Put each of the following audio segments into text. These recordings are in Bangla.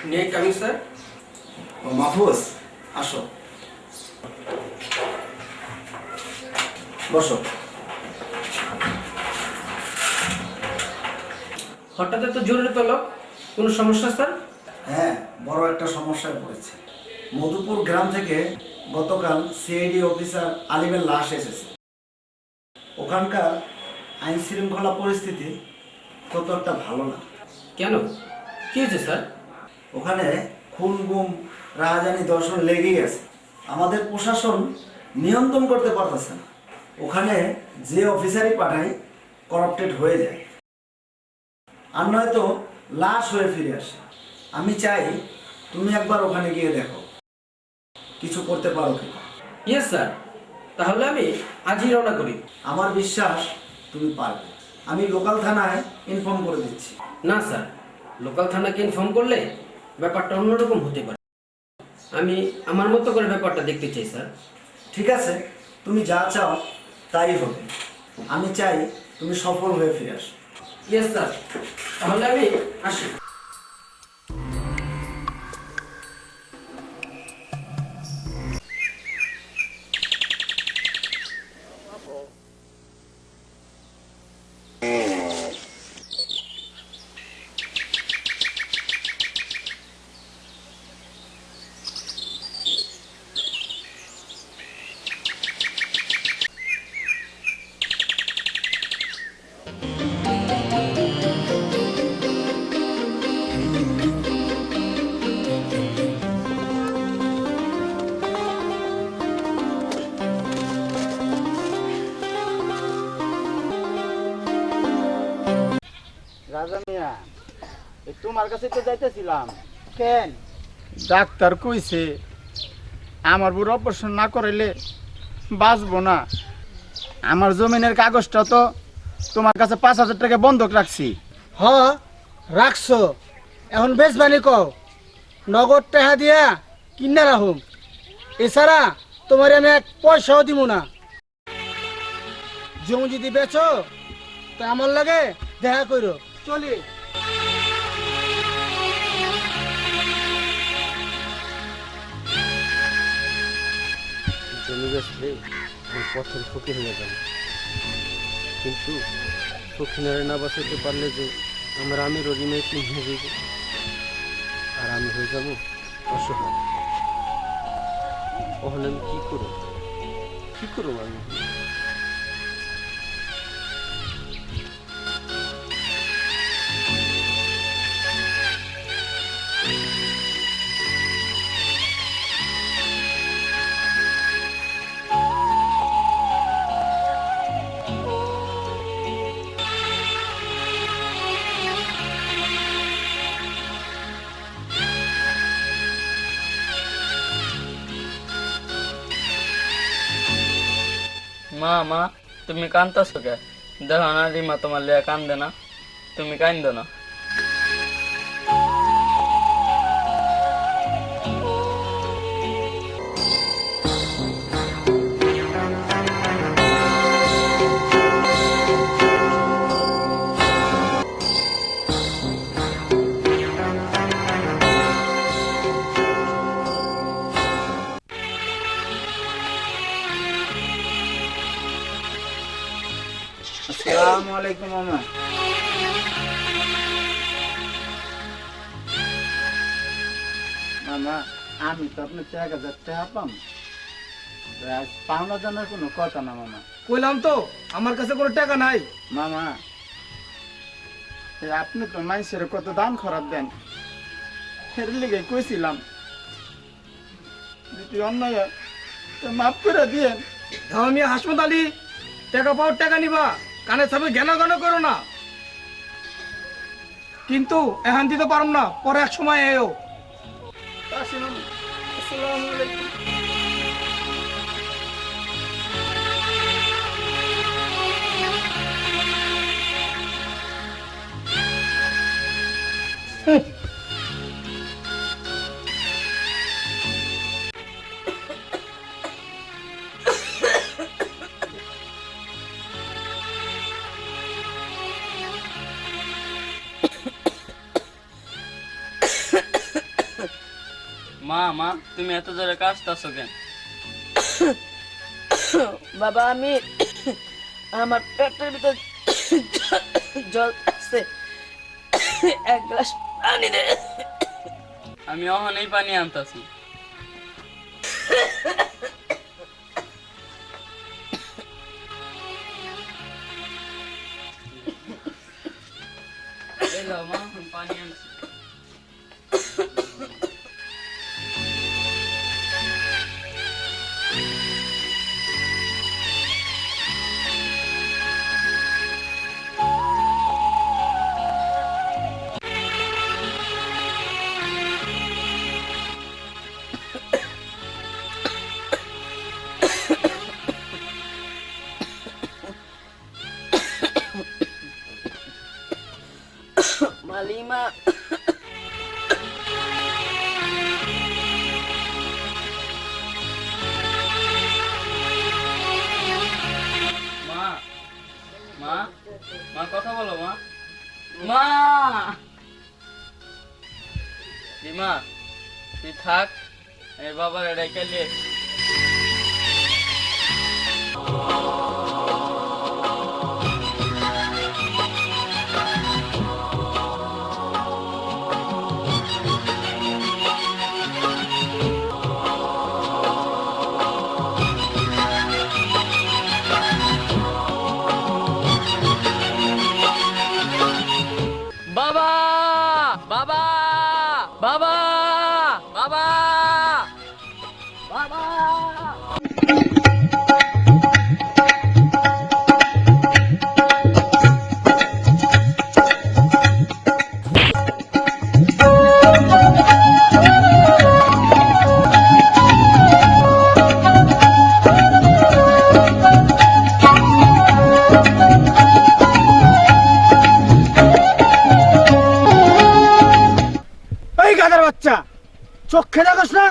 May I coming sir? ও মাহফুজ, আসো বসো। হঠাৎ এত জরুরি তলব, কোনো সমস্যা স্যার? হ্যাঁ, বড় একটা সমস্যায় পড়েছে। মধুপুর গ্রাম থেকে গতকাল সিআইডি অফিসার আলিমের লাশ এসেছে। ওখানকার আইন শৃঙ্খলা পরিস্থিতি তত একটা ভালো না। কেন, কি হয়েছে স্যার? ওখানে খুন গুম রাহাজানি দর্শন লেগেই আছে। আমাদের প্রশাসন নিয়ন্ত্রণ করতে পারতেছে না। ওখানে যে অফিসারই পাঠায় করাপ্টেড হয়ে যায়, আর নয়তো লাশ হয়ে ফিরে আসে। আমি চাই তুমি একবার ওখানে গিয়ে দেখো কিছু করতে পারো কিনা। ইয়েস স্যার, তাহলে আমি আজই রওনা করি। আমার বিশ্বাস তুমি পারবে। আমি লোকাল থানায় ইনফর্ম করে দিচ্ছি। না স্যার, লোকাল থানাকে ইনফর্ম করলে ব্যাপারটা অন্যরকম হতে পারে। আমি আমার মতো করে ব্যাপারটা দেখতে চাই স্যার। ঠিক আছে, তুমি যা চাও তাই হবে। আমি চাই তুমি সফল হয়ে ফিরে আসো। ইয়েস স্যার, তাহলে আমি আসি। রাজা মিয়া, তোমার কাছে তো যাইতেছিলাম। কেন? ডাক্তার কইছে আমার বুড়ো অপারেশন না করাইলে বাঁচবো না। আমার জমিনের কাগজটা তো তোমার কাছে 5,000 টাকা বন্ধক রাখছি। হ, রাখছো। এখন বেচবানি কও, নগদ টাকা দিয়া কিনা রাখুম। এছাড়া তোমার আমি এক পয়সাও দিব না। জমি যদি বেচো তা আমার লাগে দেখা করো। চলি। জমি বেচলে আমি পথের ফকির হয়ে যাব, কিন্তু ফকিনারে না বাঁচাতে পারলে যে আমার আমি রোজিমাই হয়ে যাব, আর আমি হয়ে যাব অসহায়। ওখানে আমি কি করব আমি? মা মা, তুমি কান্দতেছো কে? দেখো না রিমা তোমার লিয়া কান্দে না, তুমি কান্দো না। আসসালামু আলাইকুম মামা। মামা, আমি তো আপনার 1,000 টাকা পাম, পাওনা জানার কোনো কথা না মামা। কইলাম তো আমার কাছে কোনো টাকা নাই। মামা, আপনি তো মানুষের কত দান খরাব দেন, এর লিগে কইছিলাম যদি অন্যায় হয় তো মাফ করে দিয়েন। আমি হাসপাতালি টাকা পাওয়ার টাকা নিবা, কানে সামনে জ্ঞান গান করো না। কিন্তু এখন দিতে পারম না, পরে এক সময় এও। আসি মামা, আসসালামু আলাইকুম। মা মা তুমি এত জোরে কাশতেছো কেন? বাবা আমি আমার পেটের ভিতর জল আছে, এক গ্লাস পানি দে। আমি অহনেই পানি আনতাছি। এই নাও মা, আমি পানি আনছি। মালিমা মা মা মা কথা বলো মা। মা রিমা তুই থাক, এর বাবার রেখে লে। বাবা বাবা বাবা বাবা বাবা এই গাধার বাচ্চা, চোখে দেখোস না?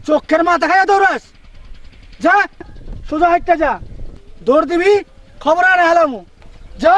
চোখের মাথা খাইয়া দৌড়াস? যা সোজা হাইটটা যা, দৌড় দিবি খবর আনে হেলামু, যা।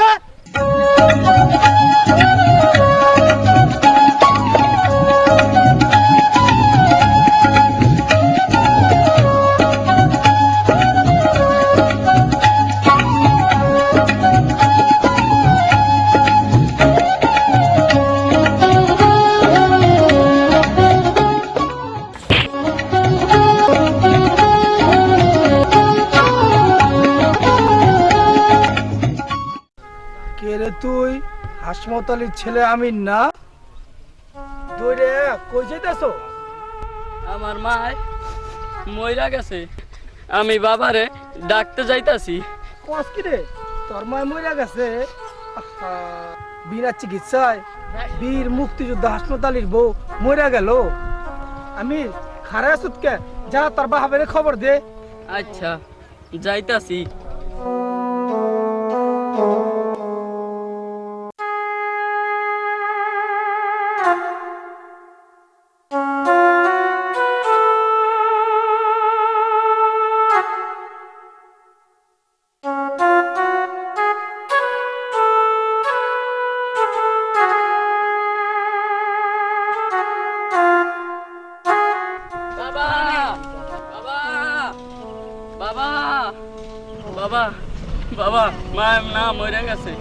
কে রে তুই? হাসমত আলীর ছেলে আমিন না? তুই রে কই যাইতেছো? আমার মা মইরা গেছে, আমি বাবারে ডাকতে যাইতাছি। কস কি রে, তোর মায় মইরা গেছে? আহা, বিনা চিকিৎসায় বীর মুক্তিযোদ্ধা হাসমত আলীর বউ মইরা গেল। আমি খারা সুতকে যা তোর বাহাবের খবর দে। আচ্ছা যাইতাছি। বাবা বাবা বাবা বাবা বাবা মা না মরে গেছে।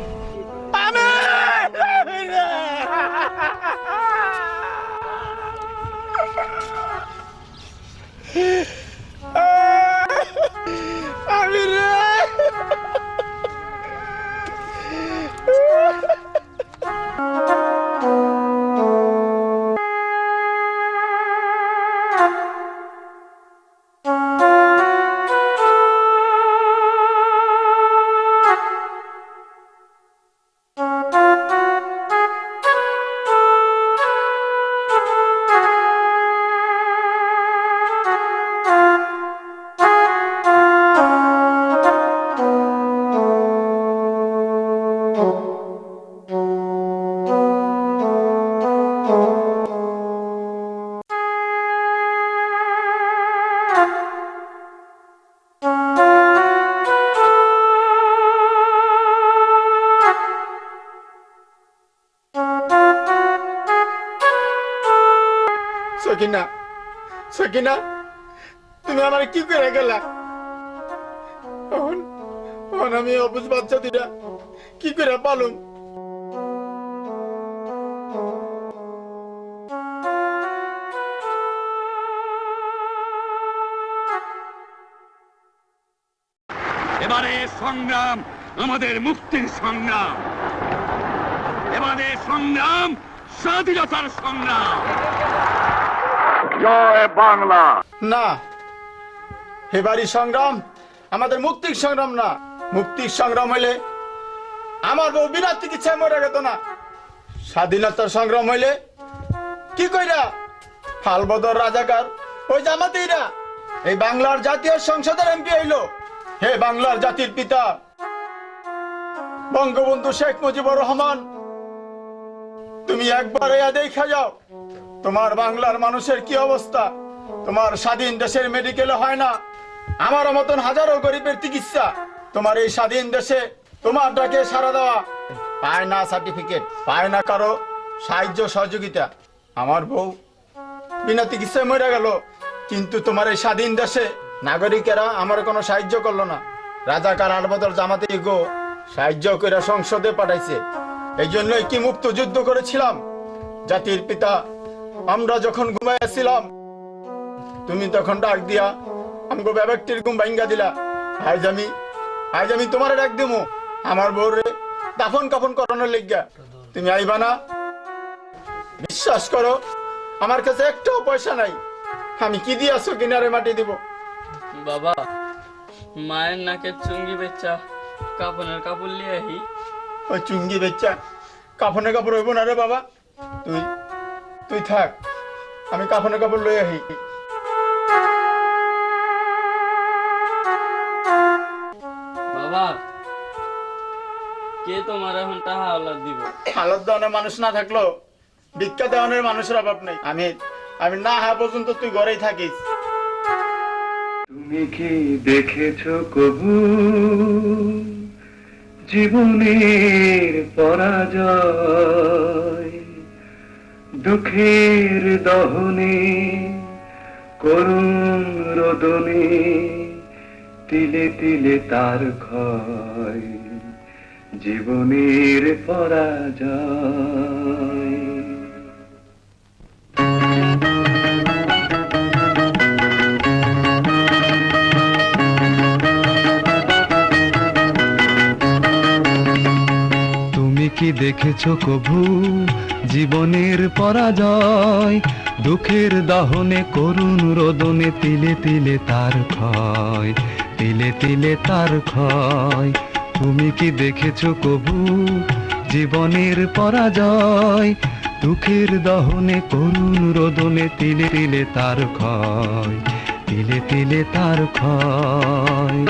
আমি রে সকিনা, তুমি আমার কি করে গেলা? আমি অবুঝ বাচ্চা দুটা কি করে পালুম? এবারে সংগ্রাম আমাদের মুক্তির সংগ্রাম, এবারে সংগ্রাম স্বাধীনতার সংগ্রাম। জয় বাংলা। না, এবারই সংগ্রাম আমাদের মুক্তির সংগ্রাম না। মুক্তির সংগ্রাম হইলে আমার বউ বিনা চিকিৎসায় মরে গেত না। স্বাধীনতার সংগ্রাম হইলে কি কইরা ফালবদর রাজাকার ওই জামাতিরা এই বাংলার জাতীয় সংসদের এমপি হইল। হে বাংলার জাতির পিতা বঙ্গবন্ধু শেখ মুজিবুর রহমান, তুমি একবার দেখা যাও তোমার বাংলার মানুষের কি অবস্থা। তোমার স্বাধীন দেশের মেডিকেলে হয় না আমার মতন হাজারো গরিবের চিকিৎসা। তোমার এই স্বাধীন দেশে তোমার ডাকে সাড়া দেওয়া পায় না সার্টিফিকেট, পায় না কারো সাহায্য সহযোগিতা। আমার বউ বিনা চিকিৎসায় মরে গেল, কিন্তু তোমার এই স্বাধীন দেশে নাগরিকেরা আমার কোনো সাহায্য করলো না। রাজাকার আলবদর জামাতে গো সাহায্য করে সংসদে পাঠাইছে। এই জন্যই কি মুক্ত যুদ্ধ করেছিলাম। জাতির পিতা আমরা যখন ঘুমাইয়াছিলাম তুমি তখন ডাক দিয়া আমগো ব্যক্তির ঘুম ভাঙ্গা দিলা। আজ আমি তোমার ডাক দিমু আমার বউরে দাফন কাফন করানোর লেগা। তুমি আইবা না? বিশ্বাস করো আমার কাছে একটাও পয়সা নাই। আমি কি দিয়ে আসো কিনারে মাটি দিব? বাবা, মায়ের নাকে চুঙ্গি বেচা কাপনের কাপড় লিয়ে আহি। ওই চুঙ্গি বেচা কাফনের কাপড় হইব না রে বাবা। তুই থাক, আমি কাফনের কাপড় লই আহি। বাবা, কে তোমার এখন টাকা হাওলাত দিব? হালত দেওয়ানের মানুষ না থাকলো ভিক্ষা দেওয়ানের মানুষের অভাব নেই। আমি না হওয়া পর্যন্ত তুই ঘরেই থাকিস। তুমি কি দেখেছো কবু জীবনের পরাজয়? দুঃখের দহনে করুণ রোদনে তিলে তিলে তার ক্ষয়, জীবনের পরাজয়। তুমি কি দেখেছো কভু জীবনের পরাজয়? দুঃখের দহনে করুণ রোদনে তিলে তিলে তার ক্ষয়, তিলে তিলে তার ক্ষয়। তুমি কি দেখেছো কভু জীবনের পরাজয়? দুঃখের দহনে করুণ রোদনে তিলে তিলে তার ক্ষয়, তিলে তিলে তার ক্ষয়।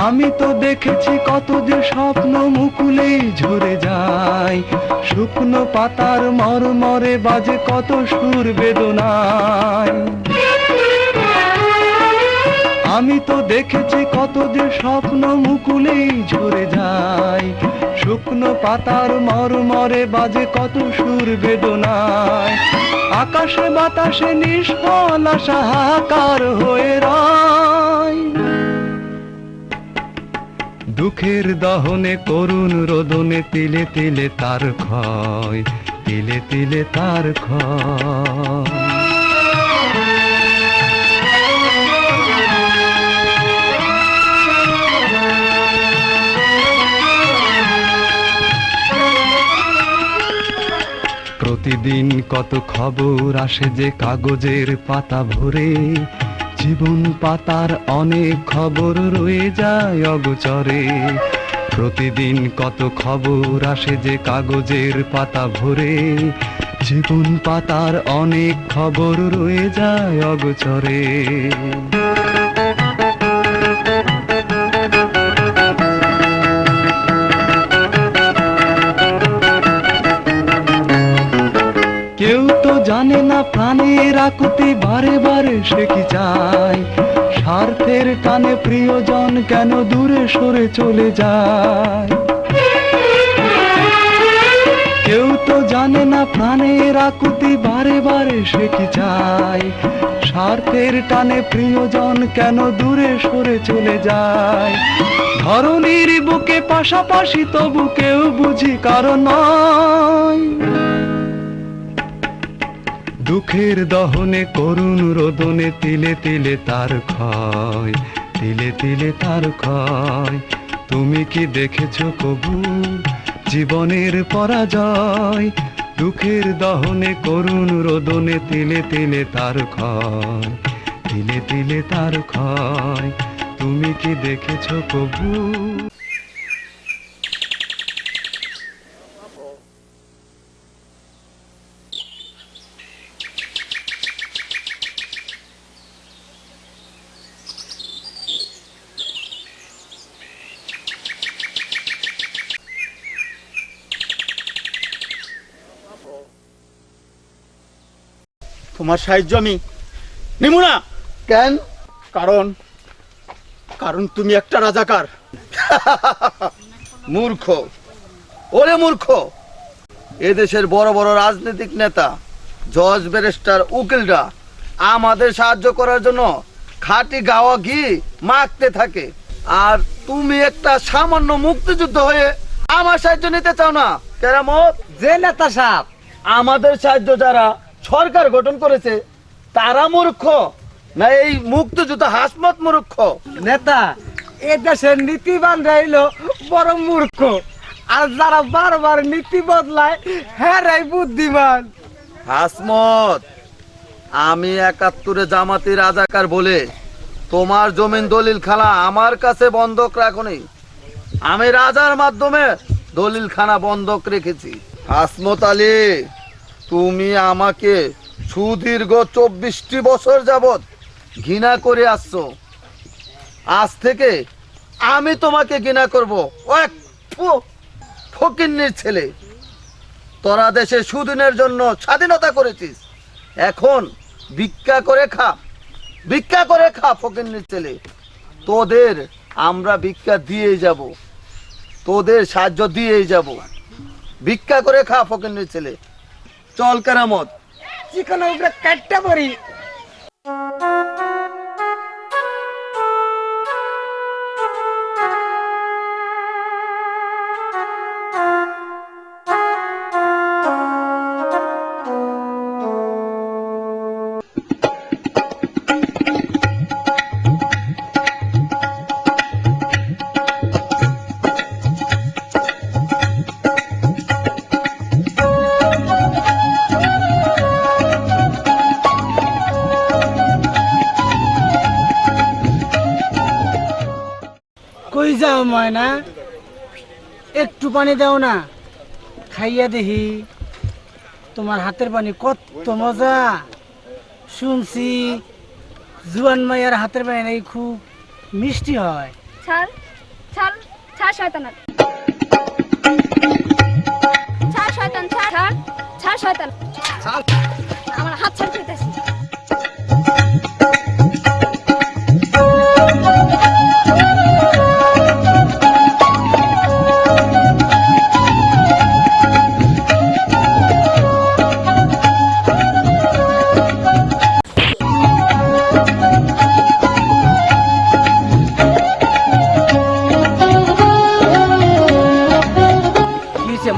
আমি তো দেখেছি কত যে স্বপ্ন মুকুলে ঝরে যায়, শুকনো পাতার মরমরে বাজে কত সুর বেদনায়। আমি তো দেখেছি কত যে স্বপ্ন মুকুলে ঝরে যায়, শুকনো পাতার মরমরে বাজে কত সুর বেদনায়। আকাশে বাতাসে নিষ্ফল আশা হাহাকার হয়ে রয়, দুঃখের দহনে করুণ রোদনে তিলে তিলে তার ক্ষয়, তিলে তিলে তার ক্ষয়। প্রতিদিন কত খবর আসে যে কাগজের পাতা ভরে, জীবন পাতার অনেক খবর রয়ে যায় অগোচরে। প্রতিদিন কত খবর আসে যে কাগজের পাতা ভরে, জীবন পাতার অনেক খবর রয়ে যায় অগোচরে। কেউ তো জানে না প্রাণের আকুতি বারে বারে সে কি চায়, স্বার্থের টানে প্রিয়জন কেন দূরে সরে চলে যায়। কেউ তো জানে না প্রাণের আকুতি বারে বারে সে কি চায়, স্বার্থের টানে প্রিয়জন কেন দূরে সরে চলে যায়। ধরনীর বুকে পাশাপাশি তবু কেউ বুঝি কারণ নয়, দুঃখের দহনে করুণ রোদনে তিলে তিলে তার ক্ষয়, তিলে তিলে তার ক্ষয়। তুমি কি দেখেছো কবু জীবনের পরাজয়, দুঃখের দহনে করুণ রোদনে তিলে তিলে তার ক্ষয়, তিলে তিলে তার ক্ষয়। তুমি কি দেখেছো কবু? তোমার সাহায্য আমি নিব না। কেন? কারণ কারণ তুমি একটা রাজাকার। মূর্খ, ওরে মূর্খ। এদেশের বড় বড় রাজনৈতিক নেতা, জজ, ব্যারিস্টার, উকিলরা আমাদের সাহায্য করার জন্য খাঁটি গাওয়া ঘি মাখতে থাকে, আর তুমি একটা সামান্য মুক্তিযুদ্ধ হয়ে আমার সাহায্য নিতে চাও না। কেরামত, যে নেতা সাহেব আমাদের সাহায্য যারা সরকার গঠন করেছে তারা মূর্খ, না এই মুক্তিযুদ্ধ হাসমত মূর্খ? নেতা এ দেশের নীতিবান রইলো বড় মূর্খ, আর যারা বারবার নীতি বদলায় হ্যাঁ বুদ্ধিমান। হাসমত, আমি 71-এ জামাতি রাজাকার বলে তোমার জমিন দলিল খানা আমার কাছে বন্ধক রাখনি, আমি রাজার মাধ্যমে দলিল খানা বন্ধক রেখেছি। হাসমত আলী, তুমি আমাকে সুদীর্ঘ 24টি বছর যাবত ঘৃণা করে আসছো, আজ থেকে আমি তোমাকে ঘৃণা করবো। ও এক ফকিন্নির ছেলে, তোরা দেশে সুদিনের জন্য স্বাধীনতা করেছিস, এখন ভিক্ষা করে খা, ভিক্ষা করে খা ফকিন্নির ছেলে। তোদের আমরা ভিক্ষা দিয়েই যাব, তোদের সাহায্য দিয়েই যাব, ভিক্ষা করে খা ফকিন্নির ছেলে। চল কেরামত, চিকন উপরে কাটটা পড়ি। কই যাও ময়না, একটু পানি দাও না, খাইয়া দেখি। তোমার হাতের পানি কত মজা, শুনছি জুয়ান মাইয়ার হাতের পানি নাকি খুব মিষ্টি হয়। ছাড় ছাড় ছাড় শয়তান, ছাড় শয়তান, ছাড় ছাড় শয়তান, আমার হাত ছাড় পেতেছি।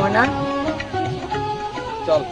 ময়না চল।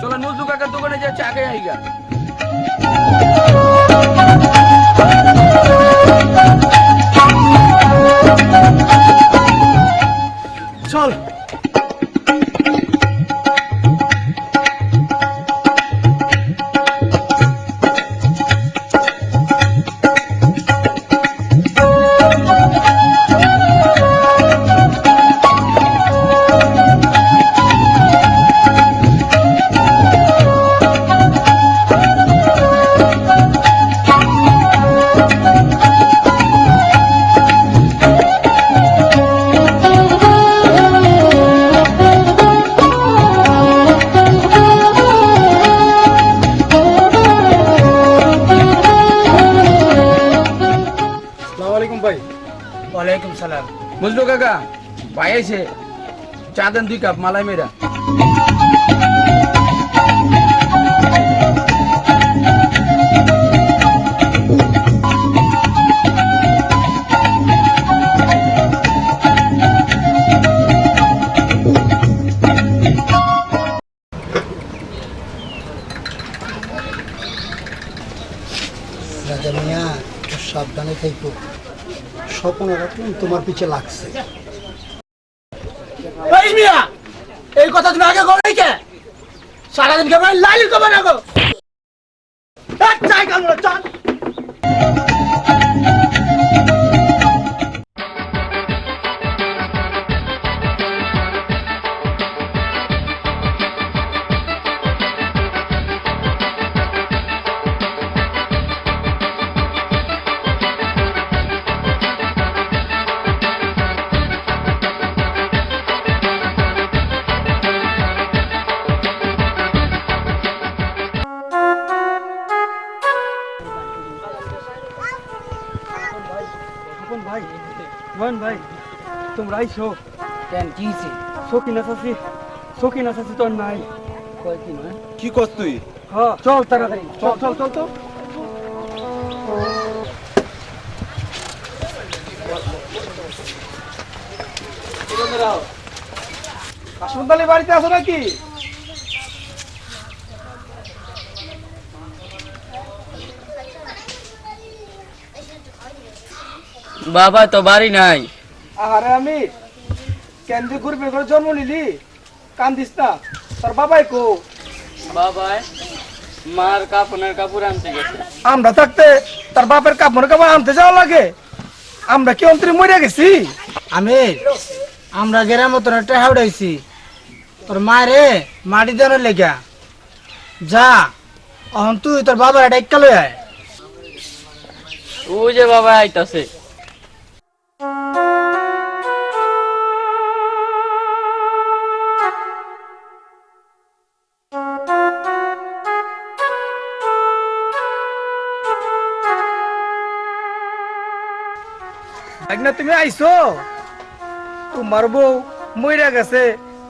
চলো নজরুল কাকার দোকানে যা চা খেয়ে আইগা। চল। বুঝলো কাকা, ভাই আইছে, চা দেন 2 কাপ মালাই মেরা। রাজা মিয়া সাবধানে থাকো, স্বপ্নরা তোমার পিছে লাগছে। এই মিয়া, এই কথা তুমি আগে কই কে? সারাদিন কেমন লাইল কবে না গো? চাই কামড় চান। ভাই তোমরা আইছো কেন? কি হয়েছে? সকিনা চাচি তোর নাই। কি করছ তুই? হ্যাঁ চল তাড়াতাড়ি, চল চল চল তো। হাসপাতালে বাড়িতে আছো নাকি? বাবা তো বাড়ি নাই। আরে আমি কেন্দ্রে ঘুরবে করে জন্ম নিলি, কান্দিস না। তোর বাবাই কো? বাবাই মার কাপড়ের কাপড় আনতে গেছে। আমরা থাকতে তার বাপের কাপড় আনতে যাওয়া লাগে? আমরা কি অন্তরে মরে গেছি? আমরা গেরার মতন একটা হাওড়াইছি তোর মারে মাটি দেওয়ার লেগা। যা অহন তুই তোর বাবা এটা একটা লই আয়। ও যে বাবা আইতাছে। না তুমি আইছো, তোমার বউ মইরা গেছে,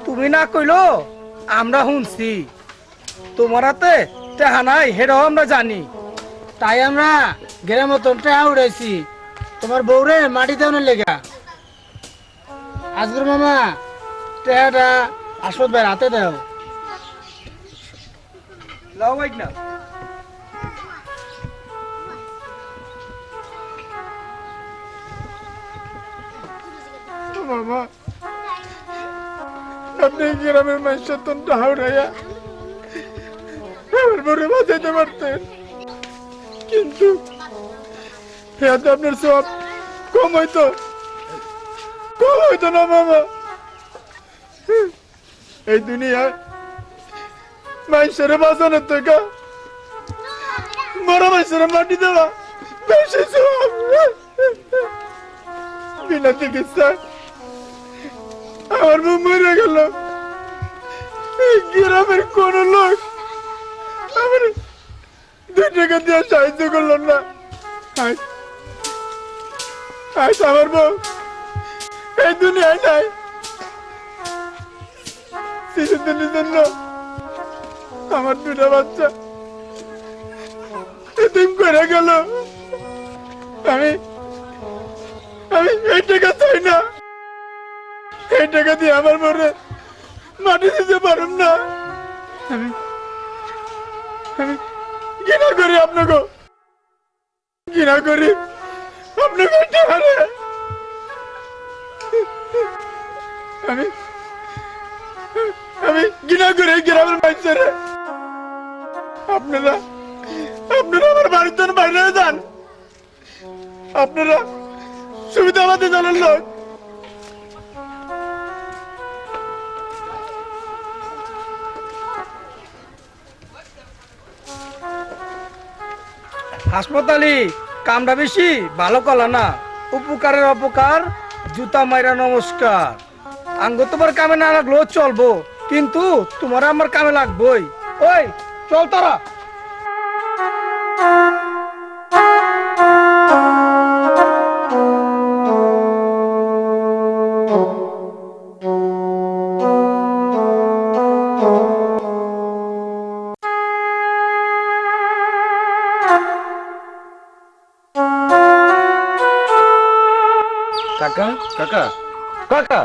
তুমি না কইলো আমরা শুনছি। তোমার হাতে টেহা নাই হেটাও আমরা জানি, তাই আমরা গেরার মতন টেহা উড়াইছি তোমার বউরে মাটি দেওয়ার লেগা। আজগর মামা টেহাটা আসত ভাই হাতে দাও। লাও ভাই না। মামা আপনি গ্রামের মানুষের তো হাওড়াইয়া আমার বউরে বাঁচাইতে পারতেন, কিন্তু এতে আপনার সব কম হইতো না মামা। এই দুনিয়ায় মানুষের বাঁচানোর থেকে মরা মানুষের মাটি দেওয়া বেশি সব। বিনা চিকিৎসা আমার বউ মরে গেল, এই গ্রামের কোন লোক আমার 2 টাকা দিয়ে সাহায্য করল না। আজ আমার বউ এই দুনিয়ায় নাই। শিশুদিনের জন্য আমার 2টা বাচ্চা এতিম করে গেল। আমি এই টাকা চাই না, এই টাকা দিয়ে আমার মনে মাটি দিতে পারুম না। আমি ঘৃণা করি আপনাকে, ঘৃণা করি আপনাকে টাকারে। আমি ঘৃণা করি গ্রামের মানুষের। আপনারা আমার বাড়িতে বাইরে যান, আপনারা সুবিধাবাদী দলের লোক। হাসপাতালি কামটা বেশি ভালো কলা না, উপকারের অপকার, জুতা মাইরা নমস্কার। আঙ্গ তোমার কামে না লাগলেও চলবো, কিন্তু তোমার আমার কামে লাগবোই। ওই চল তারা। কাকা কাকা কাকা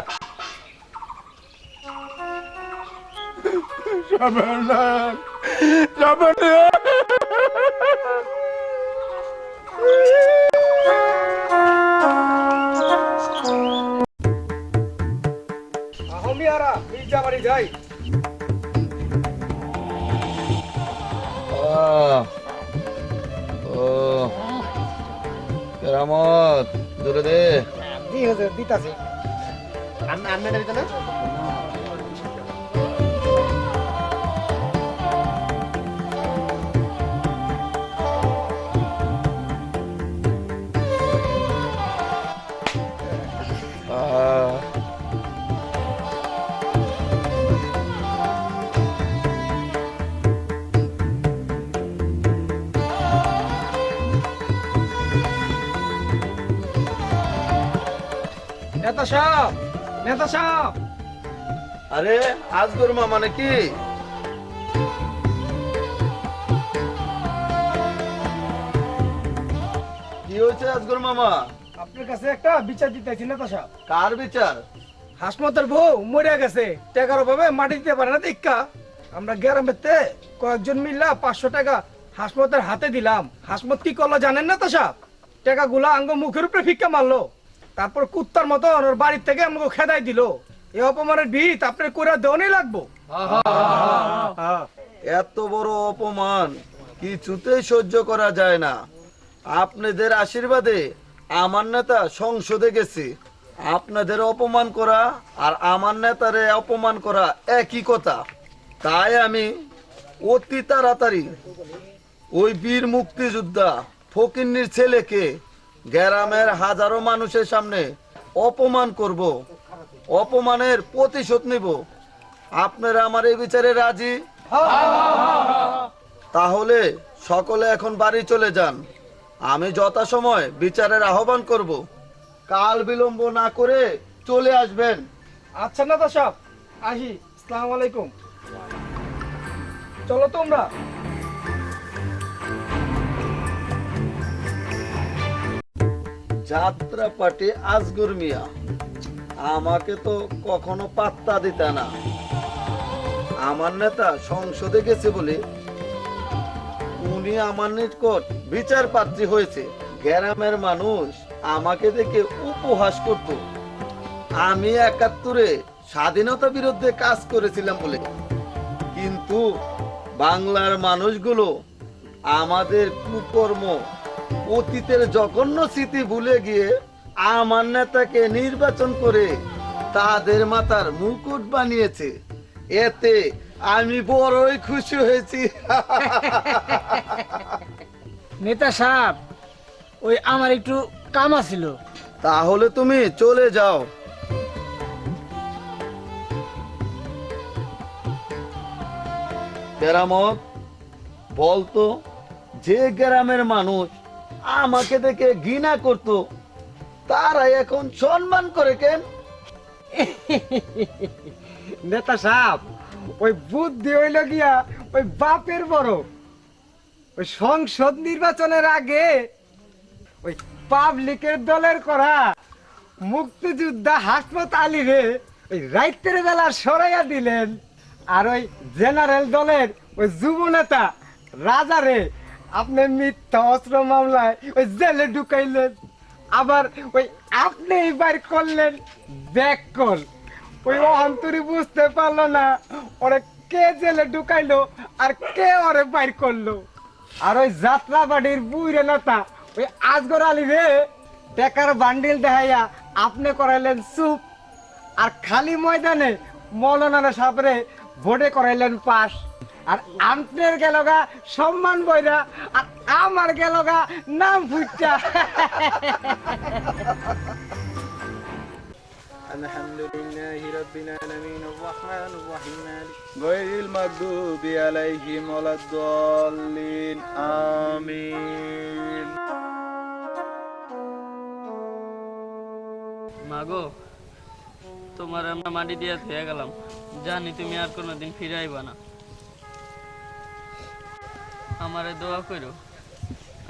আহমিয়ারা মির্জা বাড়ি যাই। ও কেরামত দূরে দে দিতাছে আমি দিতে না নেতা সাহেব, নেতা সাহেব, আরে আজগর মামা নাকি? কি হয়েছে আজগর মামা? আপনার কাছে একটা বিচার দিতেছি নেতা সাহেব। কার বিচার? হাসমতের বউ মরে গেছে, টাকার অভাবে মাটি দিতে পারে না দেখা আমরা গ্রামেতে কয়েকজন মিল্লা 500 টাকা হাসমতের হাতে দিলাম। হাসমত কি করলো জানেন না তো সাহেব? টাকাগুলা আঙ্গ মুখের উপরে ফিক্কা মারলো, তারপর কুত্তার মতো ওর বাড়ির থেকে আমাকে খেদাই দিল। এই অপমানের ভিত আপনার করে দেওয়াই লাগবো। এত বড় অপমান কিছুতেই সহ্য করা যায় না। আপনাদের আশীর্বাদে আমার নেতা সংসদে গেছে। আপনাদের অপমান করা আর আমার নেতারে অপমান করা একই কথা। তাই আমি অতি তাড়াতাড়ি ওই বীর মুক্তিযোদ্ধা ফকিন্নির ছেলেকে গ্রামের হাজারো মানুষের সামনে অপমান করব, অপমানের প্রতিশোধ নিব। আপনারা আমার এই বিচারে রাজি? তাহলে সকলে এখন বাড়ি চলে যান। আমি যথাসময় বিচারের আহ্বান করব। কাল বিলম্ব না করে চলে আসবেন। আচ্ছা নেতা সাহেব, আসি। আসসালামু আলাইকুম। চলো তোমরা। যাত্রা পার্টি আজগর মিয়া আমাকে তো কখনো পাত্তা দিতে না। আমার নেতা সংসদে গেছে বলে উনি আমার নিকট বিচার পাত্রী হয়েছে। গ্রামের মানুষ আমাকে দেখে উপহাস করত। আমি 71-এ স্বাধীনতা বিরুদ্ধে কাজ করেছিলাম বলে। কিন্তু বাংলার মানুষগুলো আমাদের কুকর্ম, অতীতের জঘন্য স্মৃতি ভুলে গিয়ে আমার নেতাকে নির্বাচন করে তাদের মাথার মুকুট বানিয়েছে। এতে আমি বড়ই খুশি হয়েছি। নেতা সাহেব, ওই আমার একটু কাম আছিল। তাহলে তুমি চলে যাও। কেরামত, বলতো যে গ্রামের মানুষ আমাকে দেখে ঘৃণা করত তারা এখন সম্মান করে কেন? নেতা সাহেব, ওই বুদ্ধি হইল গিয়া ওই বাপের বড়। ওই সংসদ নির্বাচনের আগে ওই পাবলিকের দলের করা মুক্তিযোদ্ধা হাসমত আলী রে ওই রাইতের বেলা সরাইয়া দিলেন। আর ওই জেনারেল দলের ওই যুব নেতা রাজা রে আপনি মিথ্যা অস্ত্র মামলায় ওই জেলে ঢুকাইলেন। আবার ওই আপনি বাইর করলেন ব্যাক কল। ওই অন্তরি বুঝতে পারলো না ওরে কে জেলে ঢুকাইলো আর কে ওরে বাইর করলো। আর ওই যাত্রা বাড়ির বুইরে নেতা ওই আজগর আলী রে টাকার বান্ডিল দেখাইয়া আপনি করাইলেন চুপ। আর খালি ময়দানে মৌলানা সাহেবরে ভোটে করাইলেন পাস। আর আপনার গেলগা সম্মান বইরা আর আমার গেলগা নাম ফুটা। আলহামদুলিল্লাহি রাব্বিল আলামিন আর-রাহমানির রহিম গায়রিল মাগদুবি আলাইহিম ওয়ালাদ-দাল্লিন আমিন। মাগো তোমার আমরা মাটি দিয়ে ধুয়ে গেলাম, জানি তুমি আর কোনোদিন ফিরে আইবা না। আমারে দোয়া করো,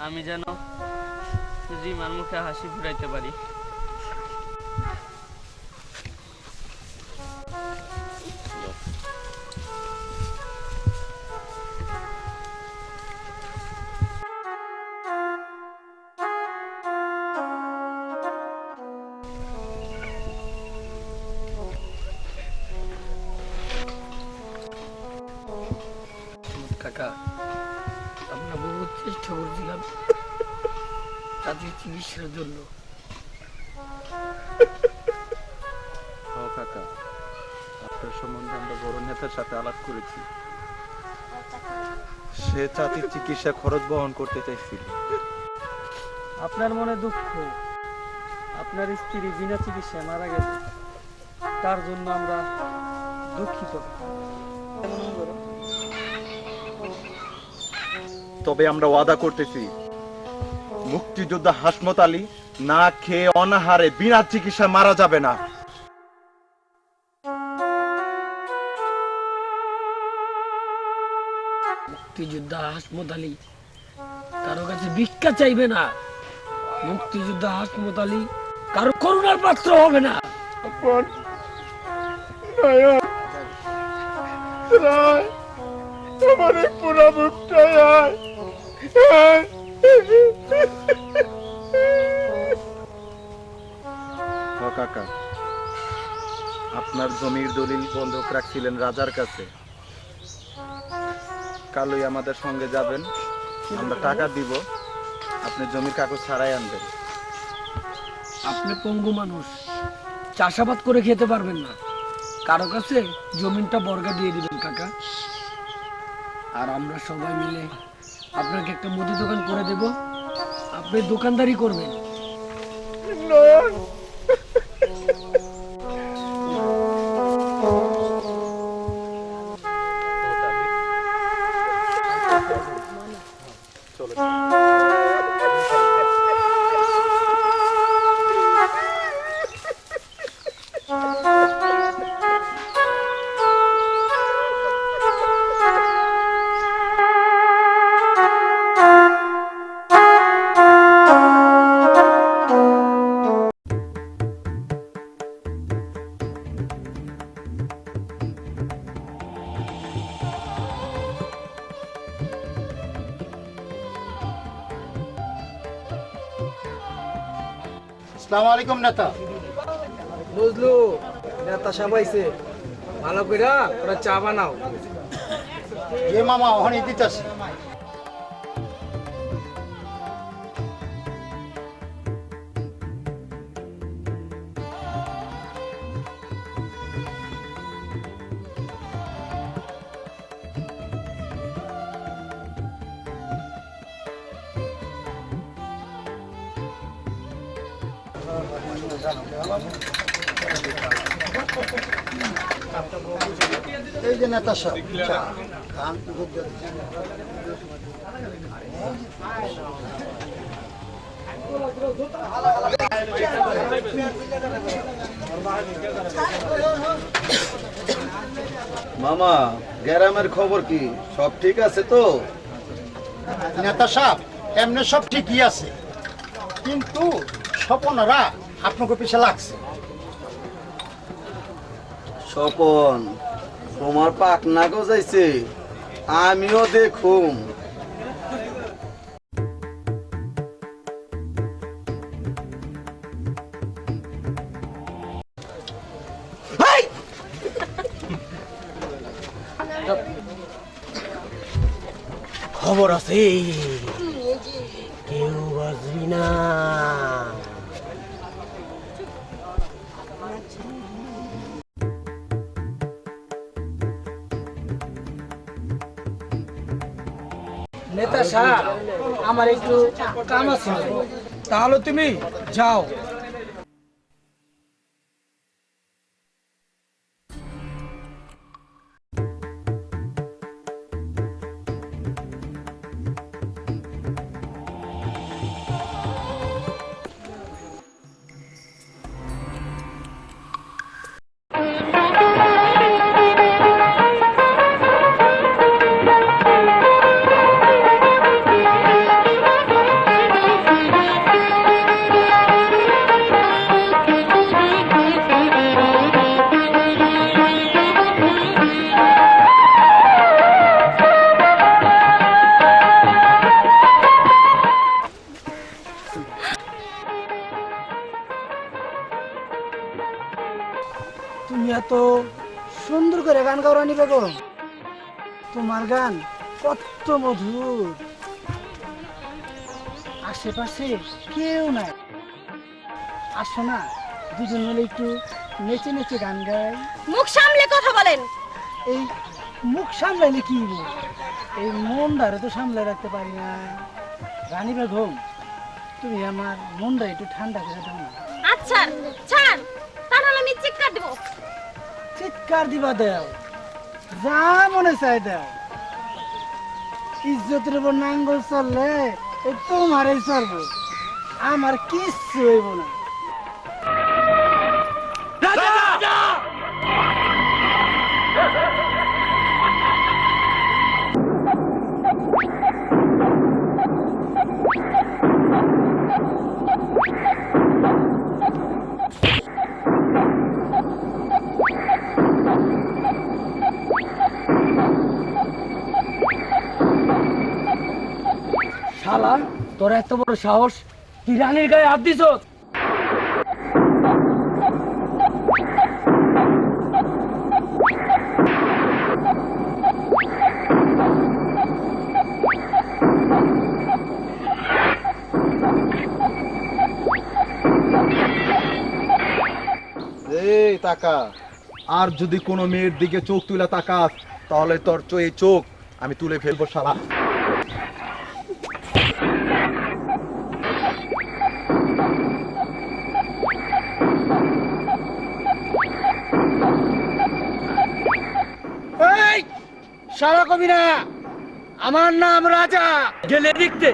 আমি যেন রিমার মুখে হাসি ফুরাইতে পারি। কাকা, আমরা বহু চেষ্টা করছিলাম তাদের চিকিৎসার জন্য। কাকা, আপনার সম্বন্ধে আমরা বড় নেতার সাথে আলাপ করেছি। সে চাচির চিকিৎসা খরচ বহন করতে চাইছিল। আপনার মনে দুঃখ, আপনার স্ত্রী বিনা চিকিৎসায় মারা গেছে, তার জন্য আমরা দুঃখিত। তবে আমরা ওয়াদা করতেছি, মুক্তিযোদ্ধা হাসমত আলী না খেয়ে অনাহারে বিনা চিকিৎসা মারা যাবে না। মুক্তিযোদ্ধা হাসমত আলী কারো কাছে ভিক্ষা চাইবে না। মুক্তিযোদ্ধা হাসমত আলী কারো করুণার পাত্র হবে না। কাকা, আপনার জমির দলিল বন্ধক রাখছিলেন রাজার কাছে, কালই আমাদের সঙ্গে যাবেন, আমরা টাকা দিব, আপনি জমির কাগজ ছাড়াই আনবেন। আপনি পঙ্গু মানুষ, চাষাবাদ করে খেতে পারবেন না, কারো কাছে জমিনটা বর্গা দিয়ে দিবেন কাকা। আর আমরা সবাই মিলে আপনাকে একটা মুদি দোকান করে দেব, আপনি দোকানদারি করবেন। আসসালামু আলাইকুম নেতা। বুঝলো, নেতা সবাইছে ভালো কইরা ওরা চা বানাও। এ মামা ওখানে দিতেছি। এই যে নেতা সাহেব, চা খান, দুধ দিয়ে দিচ্ছি। মামা, গ্রামের খবর কি? সব ঠিক আছে তো? নেতা সাহেব, এমনি সব ঠিকই আছে, কিন্তু স্বপনরা আপনাকে পিছে লাগছে। স্বপন, তোমার পাক না গজাইছে, আমিও দেখুম। খবর আছে, কেউ বাঁচবি না। নেতা সাহেব, আমার একটু কাম আছে। তাহলে তুমি যাও। গাও রানী বেগম, তোমার গান কত মধুর। আশেপাশে কেউ নাই, আসো না দুজন মিলে একটু নেচে নেচে গান গাই। মুখ সামলে কথা বলেন। এই মুখ সামলাইলে কি হইব? এই মন ধারে তো সামলে রাখতে পারি না। রানী বেগম, তুমি আমার মনটা একটু ঠান্ডা করে দাও না। আচ্ছা ছাড়, তা নাহলে আমি চিৎকার দেব। চিৎকার দিবা দেও, যা মনে চাই দেও। ইজ্জতের উপর নাঙ্গল চললে এই তোমারই চলবো, আমার কিচ্ছু হইব না। শালা, তোর এত বড় সাহস, তুই রানীর গায়ে হাত দিছ? এই তাকা, আর যদি কোনো মেয়ের দিকে চোখ তুলে তাকাস তাহলে তোর এই চোখ আমি তুলে ফেলবো শালা। এই শালা কবি না, আমার নাম রাজা। গেলে দেখতে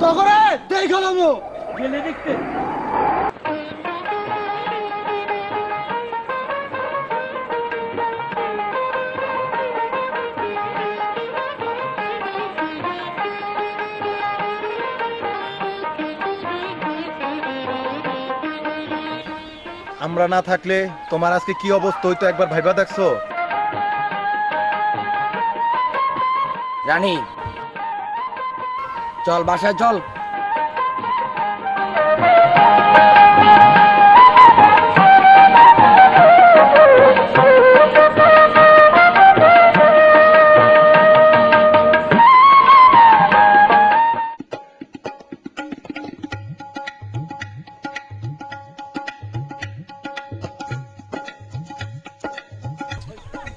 তখন দেখলাম গেলে দেখতে আমরা না থাকলে তোমার আজকে কি অবস্থা হইতো একবার ভাইবা দেখছো? রানী, চল বাসায় চল।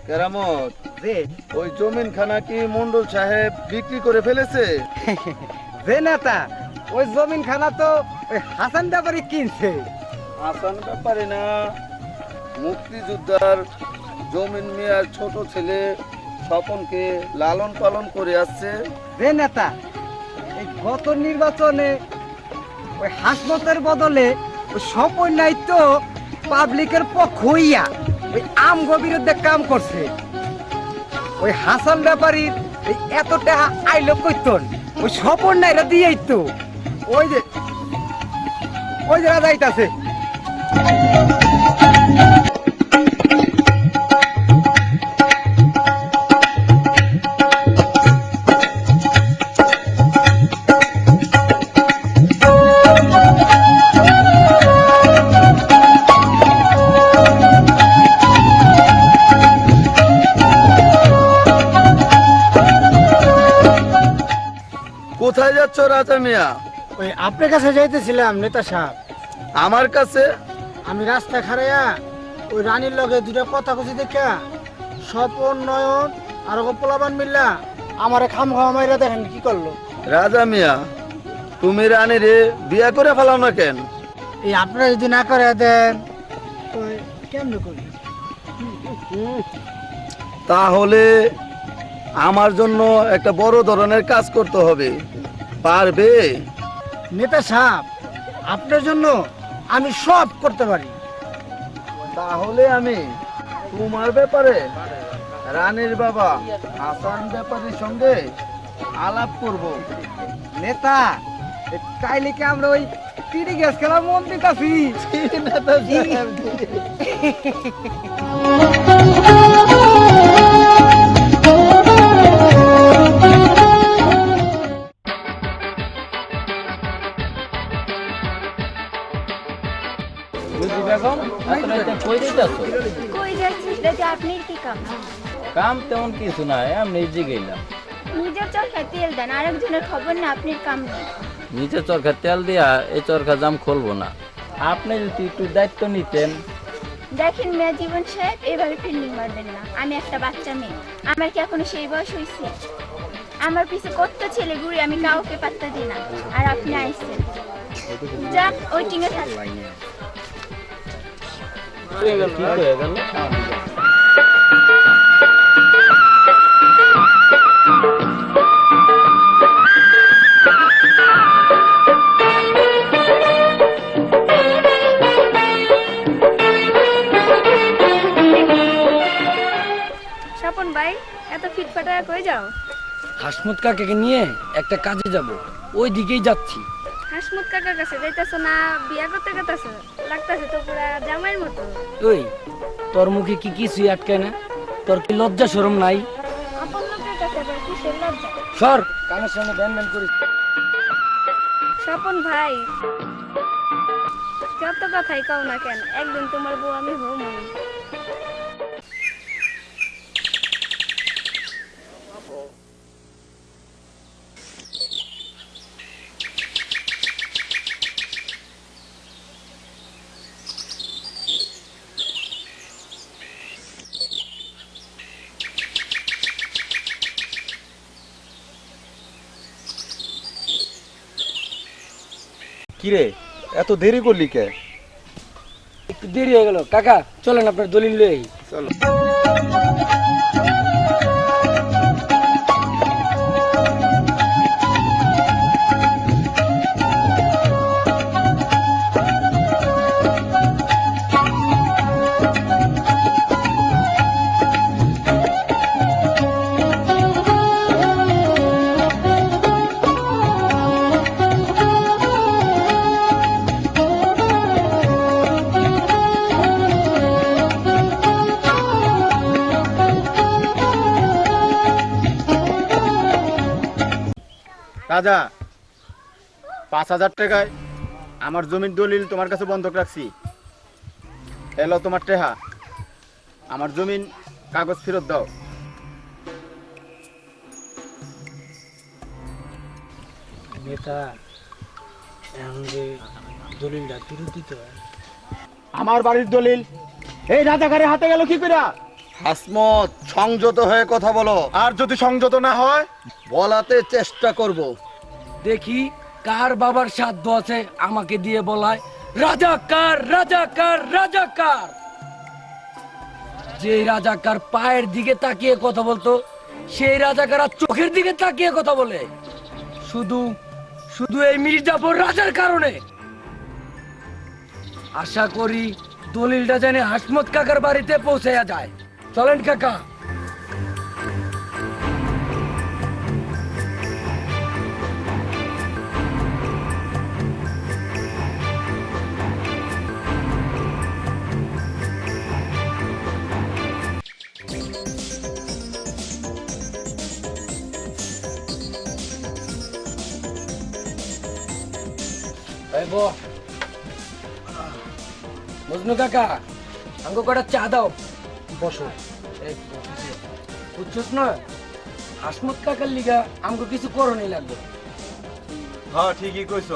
কেরামত, ওই জমিন খানা কি মন্ডল সাহেব বিক্রি করে ফেলেছে? যে নেতা, ওই জমিন খানা তো ওই হাসান ব্যাপারী কিনছে। হাসান ব্যাপারে না, মুক্তিযোদ্ধার জমিন মিয়ার ছোট ছেলে স্বপনকে লালন পালন করে আসছে। যে নেতা, এই গত নির্বাচনে ওই হাসমতের বদলে ওই স্বপন নাই তো পাবলিকের পক্ষ হইয়া ওই আমগো বিরুদ্ধে কাম করছে। ওই হাসান ব্যাপারীর এই এতটা আইলো কইতন ওই স্বপন নাইরা দিয়েই তো ওই যে রাজা আইতাছে। কোথায় যাচ্ছ রাজা মিয়া? ওই আপনার কাছে যাইতেছিলাম নেতা সাহেব। আমার কাছে? আমি রাস্তা খারাইয়া ওই রানীর লগে দুটা কথা কছি দেখা স্বপন নয়ন আর পোলাবান মিল্লা আমারে খাম খাওয়া মাইরা দেখেন কি করলো। রাজা মিয়া, তুমি রানীরে বিয়া করে ফেলাও না কেন? এই আপনারা যদি না করে দেন ওই কেমনে করি? তাহলে আমার জন্য একটা বড় ধরনের কাজ করতে হবে, পারবে? নেতা সাহেব, আপনার জন্য আমি সব করতে পারি। তাহলে আমি তোমার ব্যাপারে রানীর বাবা হাসান ব্যাপারের সঙ্গে আলাপ করব। নেতা, তাইলে কি আমরা ওই তিরি গ্যাস খেলা মন দিতাছি? নেতা সাহেব, বুঝি বেগম এত রাতে কই যাইতাছো? কই যাচ্ছিস দেখে আপনার কি কাম? কাম তেমন কিছু না, এমনি গেলাম। নিজের চরকায় তেল দেন, আরেকজনের খবর না আপনার কাম নেই। নিচে চরকা তেল দিয়া এই চরকা জাম খুলবো না। আপনি যদি একটু দায়িত্ব নিতেন। দেখেন মেয়ে জীবন সাহেব, এভাবে ফিল্ডিং মারবেন না। আমি একটা বাচ্চা মেয়ে, আমার কি এখনো সেই বয়স হয়েছে? আমার পিছে কত ছেলে ঘুরে, আমি কাউকে পাত্তা দিই না। আর আপনি আইসেন, যাক ওয়েটিং এ থাক। কি হয়ে গেল? স্বপন ভাই, এত ফিটফাটা কই যাও? হাসমত কাকাকে নিয়ে একটা কাজে যাব, ওই দিকেই যাচ্ছি। হাসমত কাকার কাছে যাইতাছো না বিয়া করতে গেতাছো? লাগতাছে তো পুরা জামাইয়ের মতো। ওই তোর মুখে কি কিছুই আটকায় না? তোর কি লজ্জা শরম নাই? আপন লোকের কাছে আবার কিসের লজ্জা? সর, কানের সামনে ব্যান ব্যান করিস। স্বপন ভাই, যত কথাই কও না কেন, একদিন তোমার বউ আমি হমই। কিরে এত দেরি করলি কে? একটু দেরি হয়ে গেল কাকা, চলেন আপনার দলিল লই। চলো। রাজা, 5,000 টাকায় আমার জমির দলিল তোমার কাছে বন্ধক রাখছি। এলো তোমার টেহা, আমার জমিন কাগজ ফেরত দাও। নেতা, এখন যে দলিলটা ফেরত দিতে হয়। আমার বাড়ির দলিল এই রাজাকারের হাতে গেল কি করে? হাসমত, সংযত হয়ে কথা বলো। আর যদি সংযত না হয়? বলাতে চেষ্টা করব। দেখি কার বাবার সাধ্য আছে আমাকে দিয়ে বলায় রাজাকার রাজাকার রাজাকার। যে রাজাকার পায়ের দিকে তাকিয়ে কথা বলতো, সেই রাজাকার আর চোখের দিকে তাকিয়ে কথা বলে। শুধু শুধু এই মির্জাপুর রাজার কারণে। আশা করি দলিলটা জানে হাসমত কাকার বাড়িতে পৌঁছে যায়। চলেন কাকা। মজনু কাকা, আমাকে কটা চা দাও। বসো। বুঝছস না, হাসমত কাকার লিগা আমাকে কিছু করণই লাগবে। হ্যাঁ ঠিকই কইছ,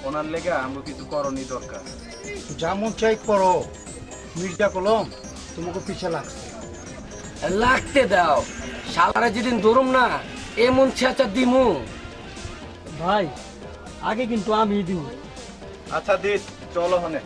ওনার লেগে আমাকে কিছু করণই দরকার। যেমন চাই করো, মির্জা কলম তোমাকে পিছে লাগছে। লাগতে দাও, শালারা যেদিন ধরুম না এমন ছেঁচা দিমু। ভাই, আগে কিন্তু আমি দিব। আচ্ছা দিস, চলো হনে।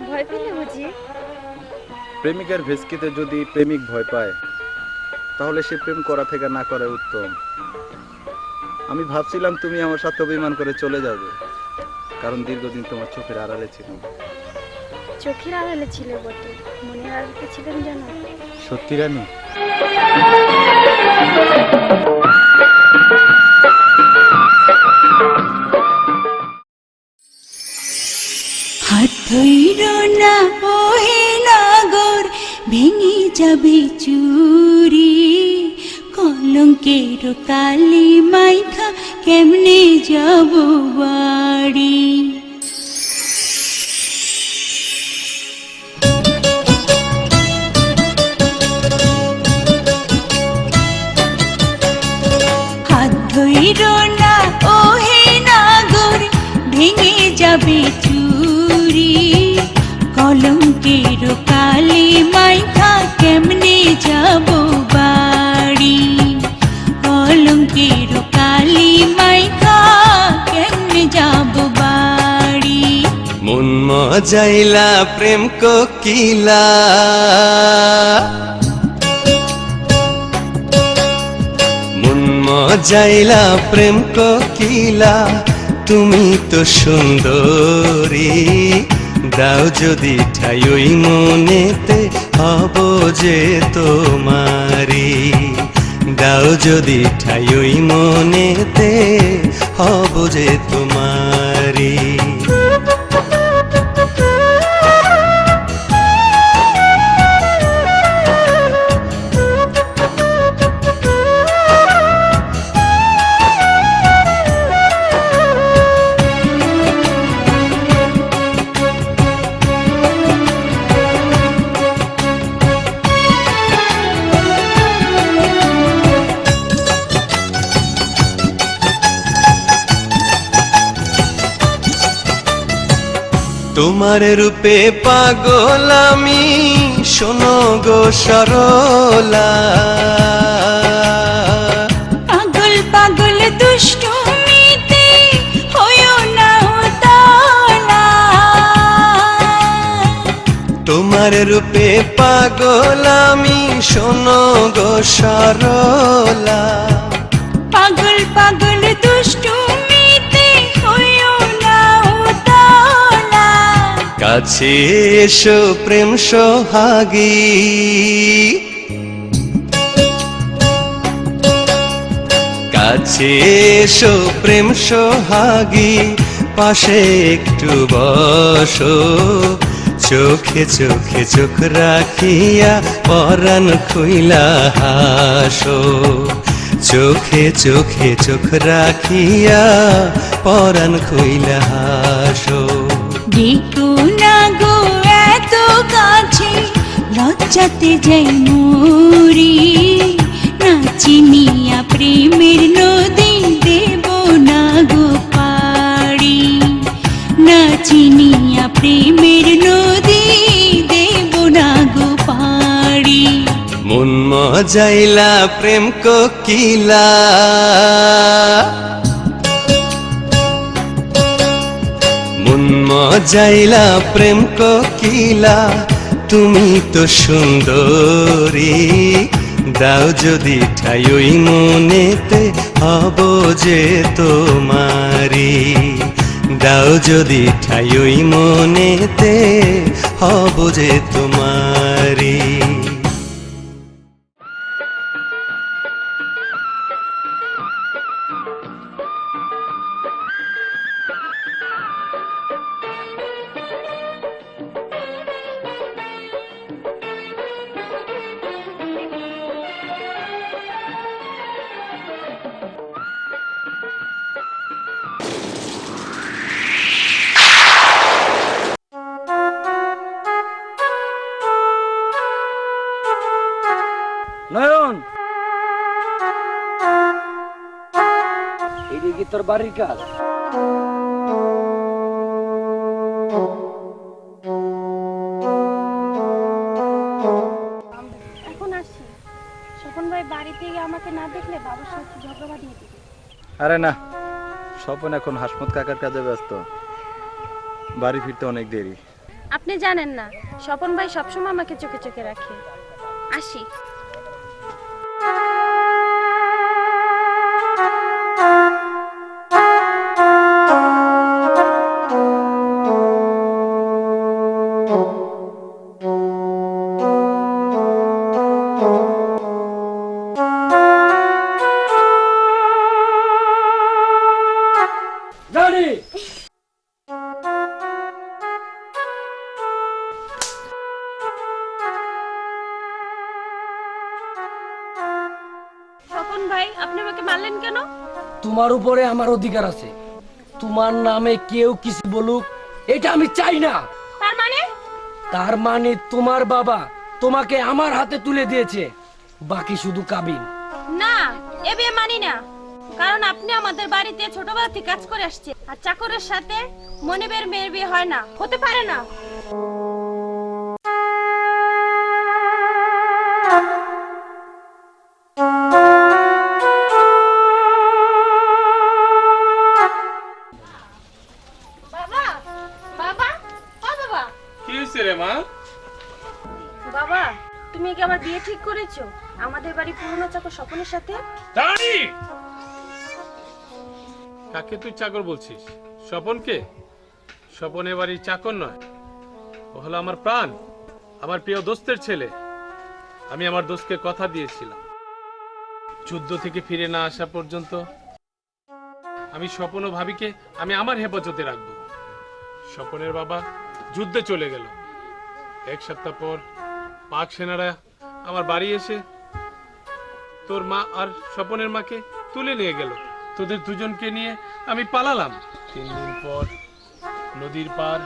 ভয় পেলে বুঝি? প্রেমিকের ভেস্কিতে যদি প্রেমিক ভয় পায়, তাহলে সে প্রেম করা থেকে না করা উত্তম। আমি ভাবছিলাম তুমি আমার সাথে অভিমান করে চলে যাবে, কারণ দীর্ঘদিন তোমার চোখের আড়ালে ছিলাম। চোখের আড়ালে ছিল বটে, মনের আড়ালে ছিলেন জানো? সত্যি রানী? হাত ধইরো না ওহে নগর, ভেঙে যাবে চুরি, কলঙ্কের কালি মাইখা কেমনে যাব বাড়ি। হাত ধইরো না ওহে নগর, ভেঙে যাবে চুরি, কলঙ্কের কালি মাইখা কেমনে যাব বাড়ি, কলঙ্কের কালি মাইখা কেমনে যাব বাড়ি। মন মজাইলা প্রেম কোকিলা, মন মজাইলা প্রেম কোকিলা, তুমি তো সুন্দরী, দাও যদি ঠাই ওই মনেতে হব যে তোমারি, দাও যদি ঠাই ওই মনেতে হব যে তোমারি। তোমার রূপে পাগল আমি, শোনো গো সরলা, পাগল পাগল দুষ্টুমিতে হইও না উতালা, তোমার রূপে পাগল আমি, শোনো গো সরলা, পাগল পাগল দুষ্টুমিতে হইও না উতালা, কাছে এসো প্রেম সোহাগী, কাছে এসো প্রেম সোহাগী, পাশে একটু বসো, চোখে চোখে চোখ রাখিয়া পরাণ খুইলা হাসো, চোখে চোখে চোখ রাখিয়া পরাণ খুইলা হাসো। দেখো না গো এত কাছে, লজ্জাতে যাই মরি, নাচিনিয়া প্রেমের নদী দেব না গো পাড়ি, নাচিনিয়া প্রেমের নদী দেব না গো পাড়ি। মন মজাইলা প্রেম কোকিলা, মন মজাইলা প্রেম কোকিলা, তুমি তো সুন্দরী, দাও যদি ঠাই ওই মনেতে হব যে তোমারি, দাও যদি ঠাই ওই মনেতে হব যে তোমারি। নয়ন, এদিকে তোর বাড়ির কাজ। এখন আসি, স্বপন ভাই বাড়ি থেকে আমাকে না দেখলে বাবার সাথে ঝগড়া বাঁধিয়ে দিবে। আরে না, স্বপন এখন হাসমত কাকার কাজে ব্যস্ত, বাড়ি ফিরতে অনেক দেরি। আপনি জানেন না, স্বপন ভাই সবসময় আমাকে চোখে চোখে রাখে। আসি। তোমার উপরে আমার অধিকার আছে। তোমার নামে কেউ কিছু বলুক এটা আমি চাই না। তার মানে তোমার বাবা তোমাকে আমার হাতে তুলে দিয়েছে, বাকি শুধু কাবিন। না, এ বিয়ে মানি না। কারণ আপনি আমাদের বাড়িতে ছোটবেলা থেকে কাজ করে আসছেন, আর চাকরের সাথে মনিবের মেয়ের বিয়ে হয় না, হতে পারে না। বাবা, বাবা, ও বাবা। কি হয়েছে রে মা? বাবা, তুমি কি আমার বিয়ে ঠিক করেছো আমাদের বাড়ি পুরনো চাকর স্বপনের সাথে? দাঁড়ি! কাকে তুই চাকর বলছিস? স্বপনকে? স্বপন এ বাড়ির চাকর নয়, ও হলো আমার প্রাণ, আমার প্রিয় দোস্তের ছেলে। আমি আমার দোস্তকে কথা দিয়েছিলাম, যুদ্ধ থেকে ফিরে না আসা পর্যন্ত আমি স্বপন ও ভাবিকে আমি আমার হেফাজতে রাখবো। স্বপনের বাবা যুদ্ধে চলে গেল। এক সপ্তাহ পর পাক সেনারা আমার বাড়ি এসে তোর মা আর স্বপনের মাকে তুলে নিয়ে গেল। তোদের দুজনকে নিয়ে আমি পালালাম। 3 দিন পর নদীর পার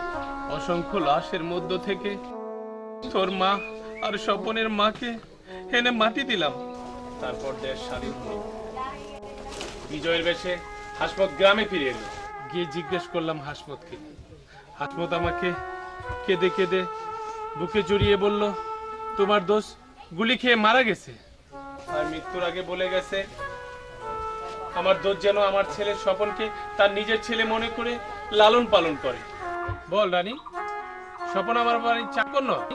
অসংখ্য লাশের মধ্য থেকে তোর মা আর স্বপনের মাকে এনে মাটি দিলাম। তারপর দেশ স্বাধীন হলো। বিজয়ের বেশে হাসমত গ্রামে ফিরে এলো। গিয়ে জিজ্ঞেস করলাম হাসমতকে। হাসমত আমাকে কেঁদে কেঁদে বুকে জড়িয়ে বলল, তোমার দোষ গুলি খেয়ে মারা গেছে, আর মৃত্যুর আগে বলে গেছে আমার দোষ যেন আমার ছেলে স্বপনকে তার নিজের ছেলে মনে করে লালন পালন করে। বল রানী, স্বপন আমার বাড়ির চাকর নয়,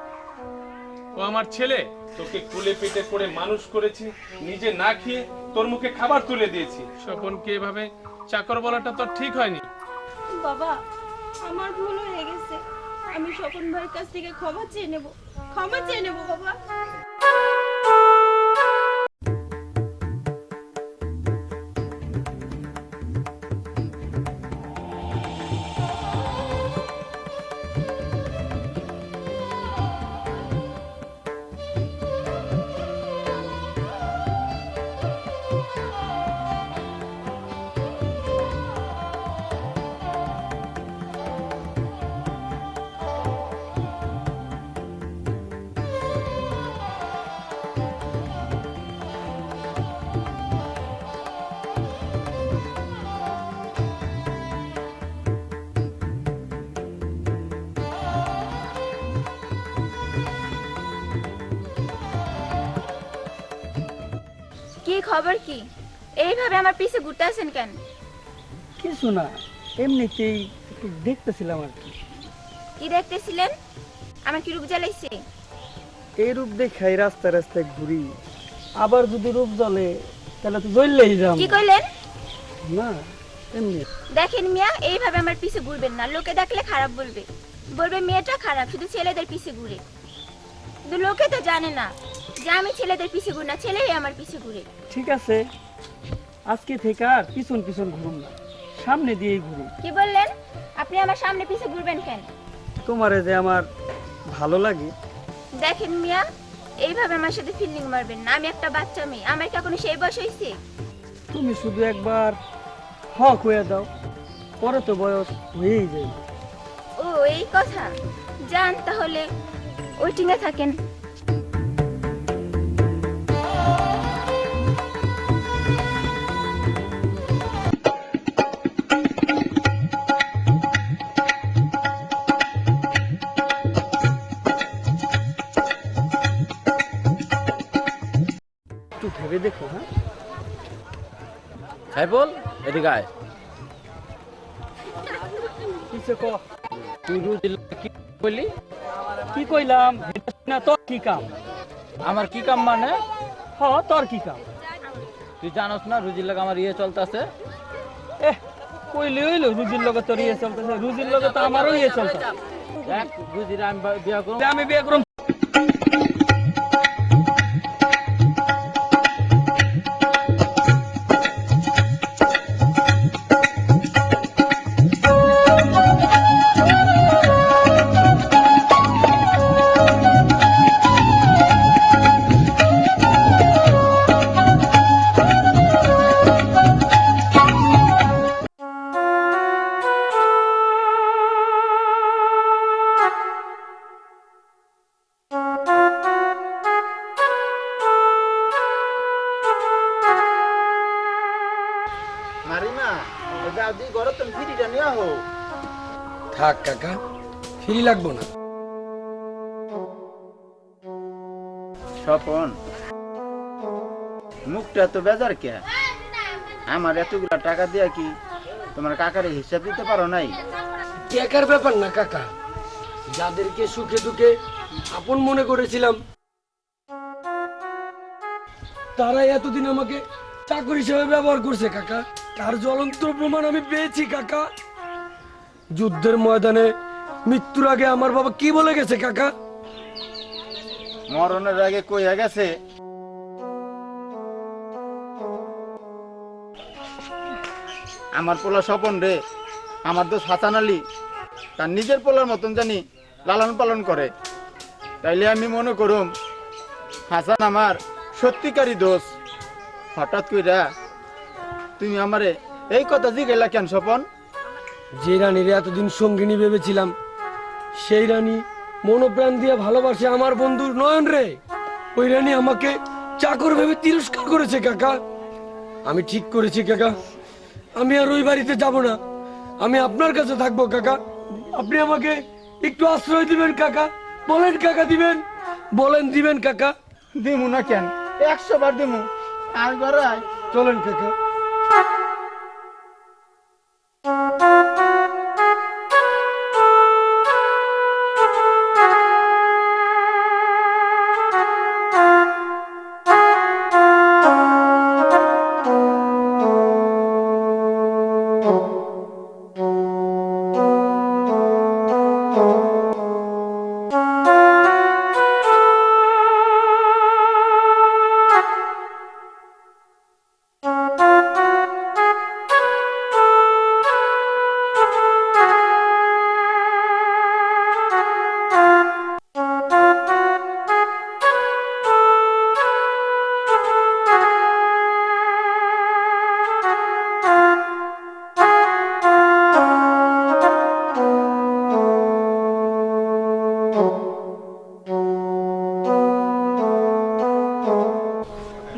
ও আমার ছেলে। তোকে কুলে পেটে করে মানুষ করেছি, নিজে না খেয়ে তোর মুখে খাবার তুলে দিয়েছি। স্বপনকে এভাবে চাকর বলাটা তো ঠিক হয়নি। বাবা, আমার ভুল হয়ে গেছে, আমি স্বপন ভাইয়ের কাছ থেকে ক্ষমা চেয়ে নেব, ক্ষমা চেয়ে নেব বাবা। কি খবর কি? এইভাবে আমার পিছে ঘুরতে আছেন কেন? কিছু না, এমনিতেই একটু দেখতেছিলাম আর কি। কি দেখতেছিলেন? আমার কি রূপ জ্বালাইছে? এই রূপ দেখাই রাস্তায় রাস্তায় ঘুরি, আবার যদি রূপ জ্বলে তাহলে তো জ্বললেই যাম। কি কইলেন? না এমনি। দেখেন মিয়া, এইভাবে আমার পিছে ঘুরবেন না, লোকে দেখলে খারাপ বলবে, বলবে মেয়েটা খারাপ, শুধু ছেলেদের পিছে ঘুরে। কিন্তু লোকে তো জানে না যে আমি ছেলেদের পিছে ঘুরি না, ছেলেই আমার পিছে ঘুরে। ঠিক আছে, আজকে থেকে আর পিছন পিছন ঘুরুম না, সামনে দিয়েই ঘুরুম। কি বললেন? আপনি আমার সামনে পিছে ঘুরবেন কেন? তোমারে যে আমার ভালো লাগে। দেখেন মিয়া, এইভাবে আমার সাথে ফিল্ডিং মারবেন না, আমি একটা বাচ্চা মেয়ে, আমার কি এখনো সেই বয়স হয়েছে? তুমি শুধু একবার হক হয়ে দাও, পরে তো বয়স হয়েই যায়। ও এই কথা, যান তাহলে ওয়েটিংয়ে থাকেন। একটু ভেবে দেখো। হ্যাঁ সাইফুল, এদিকে আয়। কিসে ক? তুই রুজিল কি বললি? কি কইলাম না? তোর কি কাম? আমার কি কাম মানে? হ, তোর কি কাম? তুই জানোস না রুজির লাগে আমার ইয়ে চলতেছে। কইলে হইলো রুজির লগে তোর ইয়ে চলতেছে, রুজির লগে তো আমারও ইয়ে চলতেছে। দেখ রুজির আমি বিয়া করব, আমি বিয়ে করব। থাক কাকা, ফ্রি লাগবো না। স্বপন, মুখটা তো বেজার কে? আমার এতগুলা টাকা দিয়া কি তোমার কাকারে হিসাব দিতে পারো নাই? টাকার ব্যাপার না কাকা, যাদেরকে সুখে দুঃখে আপন মনে করেছিলাম তারাই এতদিন আমাকে চাকর হিসেবে ব্যবহার করছে কাকা। তার জ্বলন্ত প্রমাণ আমি পেয়েছি কাকা। যুদ্ধের ময়দানে মৃত্যুর আগে আমার বাবা কি বলে গেছে কাকা? মরণের আগে কইয়া গেছে, আমার পোলা স্বপন রে আমার দোষ হাসান আলী তার নিজের পোলার মতন জানি লালন পালন করে। তাইলে আমি মনে করুম হাসান আমার সত্যিকারী দোষ। হঠাৎ কইরা তুমি আমারে এই কথা জিগাইলা কেন স্বপন? যে রানীর এতদিন সঙ্গিনী ভেবেছিলাম, সেই রানী মনোপ্রাণ দিয়ে ভালোবাসে আমার বন্ধুর নয়ন রে। ওই রানী আমাকে চাকর ভেবে তিরস্কার করেছে কাকা। আমি ঠিক করেছি কাকা, আমি আর ওই বাড়িতে যাব না, আমি আপনার কাছে থাকবো কাকা। আপনি আমাকে একটু আশ্রয় দিবেন কাকা? বলেন কাকা, দিবেন? বলেন দিবেন কাকা? দিমু না কেন, 100 বার দিমু। আর গড়াই চলেন কাকা।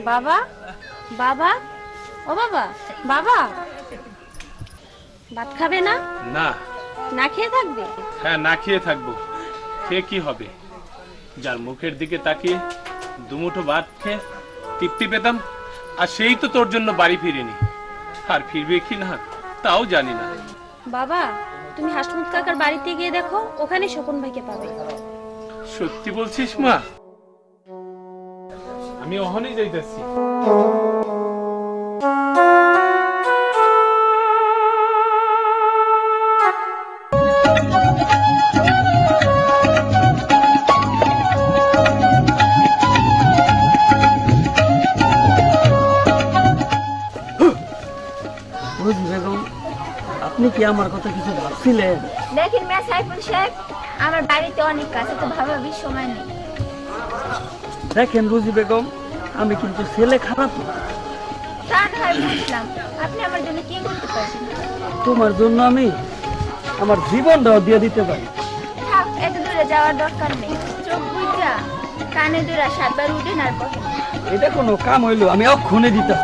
বাবা, বাবা, ও বাবা, বাবা, ভাত খাবে না? না। না খেয়ে থাকবে? হ্যাঁ, না খেয়ে থাকবো। খেয়ে কি হবে? যার মুখের দিকে তাকিয়ে দুমুঠো ভাত খেয়ে তৃপ্তি পেতাম, আর সেই তো তোর জন্য বাড়ি ফিরেনি। আর ফিরবে কি না তাও জানি না। বাবা, তুমি হাসমুদ কাকার বাড়িতে গিয়ে দেখো, ওখানে স্বপন ভাইকে পাবে। সত্যি বলছিস মা? আমি ওখানেই যাইতেছি। বেগম, আপনি কি আমার কথা কিছু ভাবছিলেন? দেখেন মিয়া সাইফুল সাহেব, আমার বাড়িতে অনেক কাজ, তো ভাবার সময় নেই। দেখেন রুজি বেগম, আমি কিন্তু ছেলে খারাপ না। তা নয় বুঝলাম, আপনি আমার জন্য কি করতে পারেন? তোমার জন্য আমি আমার জীবনটাও দিয়ে দিতে পারি। থাক, এত দূরে যাওয়ার দরকার নেই। চোখ বুঝা কানে দূরা 7 বার উঠেন আর বসেন। এটা কোনো কাম হইলো? আমি অক্ষণে দিতাম।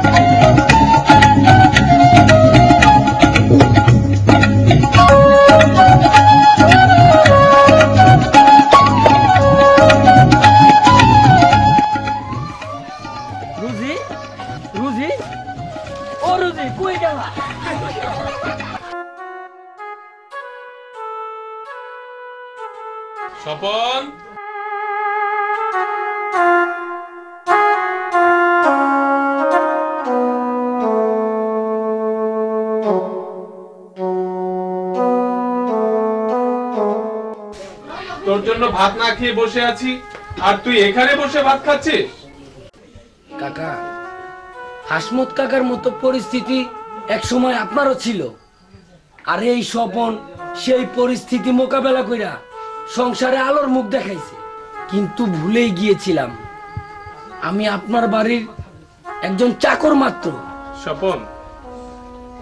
রুজি, রুজি, ও রুজি, কই গেলা? স্বপন, তোর জন্য ভাত না খেয়ে বসে আছি, আর তুই এখানে বসে ভাত খাচ্ছিস? কাকা, হাসমত কাকার মতো পরিস্থিতি এক সময় আপনারও ছিল, আর এই স্বপন সেই পরিস্থিতি মোকাবেলা কইরা সংসারে আলোর মুখ দেখাইছে। কিন্তু ভুলেই গিয়েছিলাম আমি আপনার বাড়ির একজন চাকর মাত্র। স্বপন,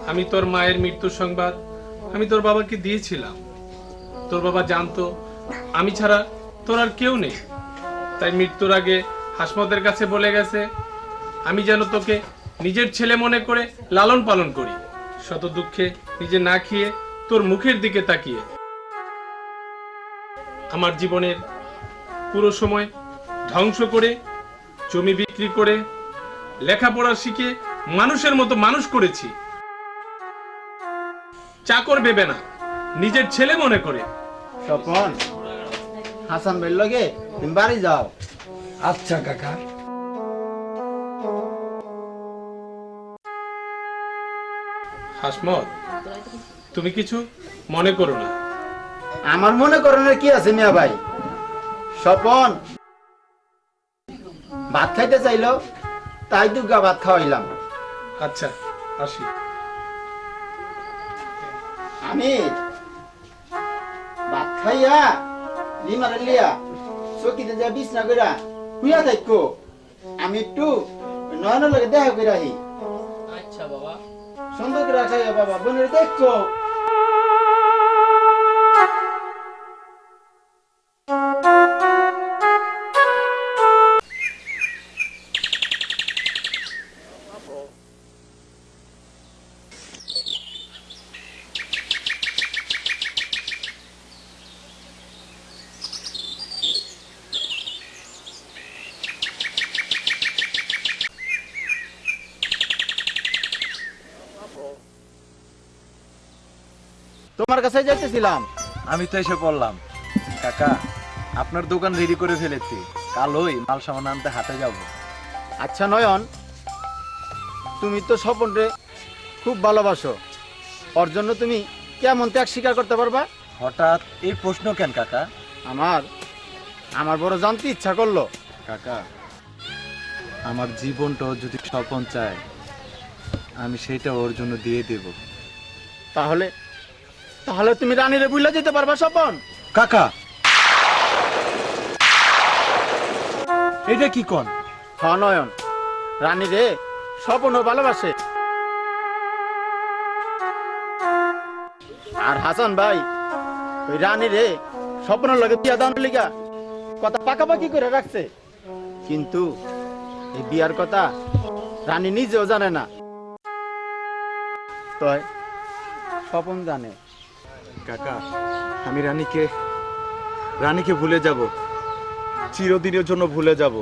আমি তোর মায়ের মৃত্যুর সংবাদ আমি তোর বাবাকে দিয়েছিলাম। তোর বাবা জানতো আমি ছাড়া তোর আর কেউ নেই, তাই মৃত্যুর আগে হাসমতের কাছে বলে গেছে আমি যেন তোকে নিজের ছেলে মনে করে লালন পালন করি, শত দুঃখে নিজে না খেয়ে তোর মুখের দিকে তাকিয়ে। আমার জীবনের পুরো সময় ধ্বংস করে, জমি বিক্রি করে, লেখাপড়া শিখে মানুষের মতো মানুষ করেছি। চাকর ভেবে না, নিজের ছেলে মনে করে। স্বপন, হাসান ভাইয়ের লগে তুমি বাড়ি যাও। আচ্ছা কাকা। হাসমত, তুমি কিছু মনে করো না। আমার মনে করানোর কি আছে মিয়া ভাই? স্বপন ভাত খাইতে চাইলো, তাই দুগা ভাত খাওয়াইলাম। আচ্ছা, আসি। আমি ভাত খাইয়া লিমারে লিয়া চকিতে যা বিছনা কইরা হুইয়া থাকো, আমি একটু নয়নের লগে দেখা কইরা আহি। আচ্ছা বাবা। সুন্দর করে খাইয়া বাবা বোনের দেখো। তোমার কাছে যাইতেছিলাম। আমি তো এসে পড়লাম কাকা, আপনার দোকান রেডি করে ফেলেছি, কালই মাল সামান আনতে হাটে যাব। আচ্ছা নয়ন, তুমি তো স্বপনরে খুব ভালোবাসো, ওর জন্য তুমি কেমন ত্যাগ স্বীকার করতে পারবা? হঠাৎ এই প্রশ্ন কেন কাকা? আমার বড় জানতে ইচ্ছা করলো। কাকা, আমার জীবনটাও যদি স্বপন চায়, আমি সেইটা ওর জন্য দিয়ে দেব। তাহলে তাহলে তুমি রানীরে বুইলা যেতে পারবা স্বপন? কাকা, এটা কি কোন? হ্যাঁ নয়ন, রানীরে স্বপনও ভালোবাসে। আর হাসান ভাই ওই রানীরে স্বপ্নের লগে বিয়া দানের লিগা কথা পাকাপাকি করে রাখছে, কিন্তু এই বিয়ার কথা রানী নিজেও জানে না, তাই স্বপন জানে। কাকা, আমি রানীকে ভুলে যাব, চিরদিনের জন্য ভুলে যাব,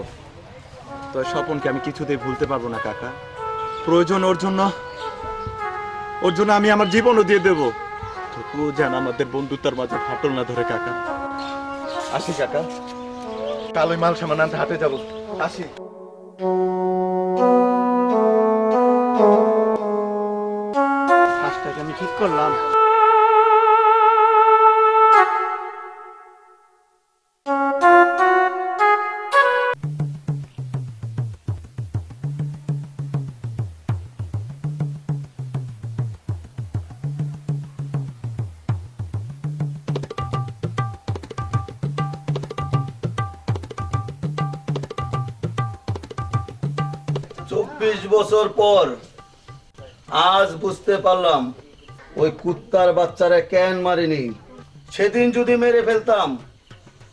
তো স্বপনকে আমি কিছুতেই ভুলতে পারবো না কাকা। প্রয়োজন ওর জন্য আমি আমার জীবনও দিয়ে দেব, তবুও যেন আমাদের বন্ধুত্বের মাঝে ফাটল না ধরে কাকা। আসি কাকা, কাল ওই মাল সামান আনতে হাটে যাব। আসি। কাজটাকে আমি ঠিক করলাম। 24 বছর পর আজ বুঝতে পারলাম ওই কুত্তার বাচ্চারা কেন মারিনি। সেদিন যদি মেরে ফেলতাম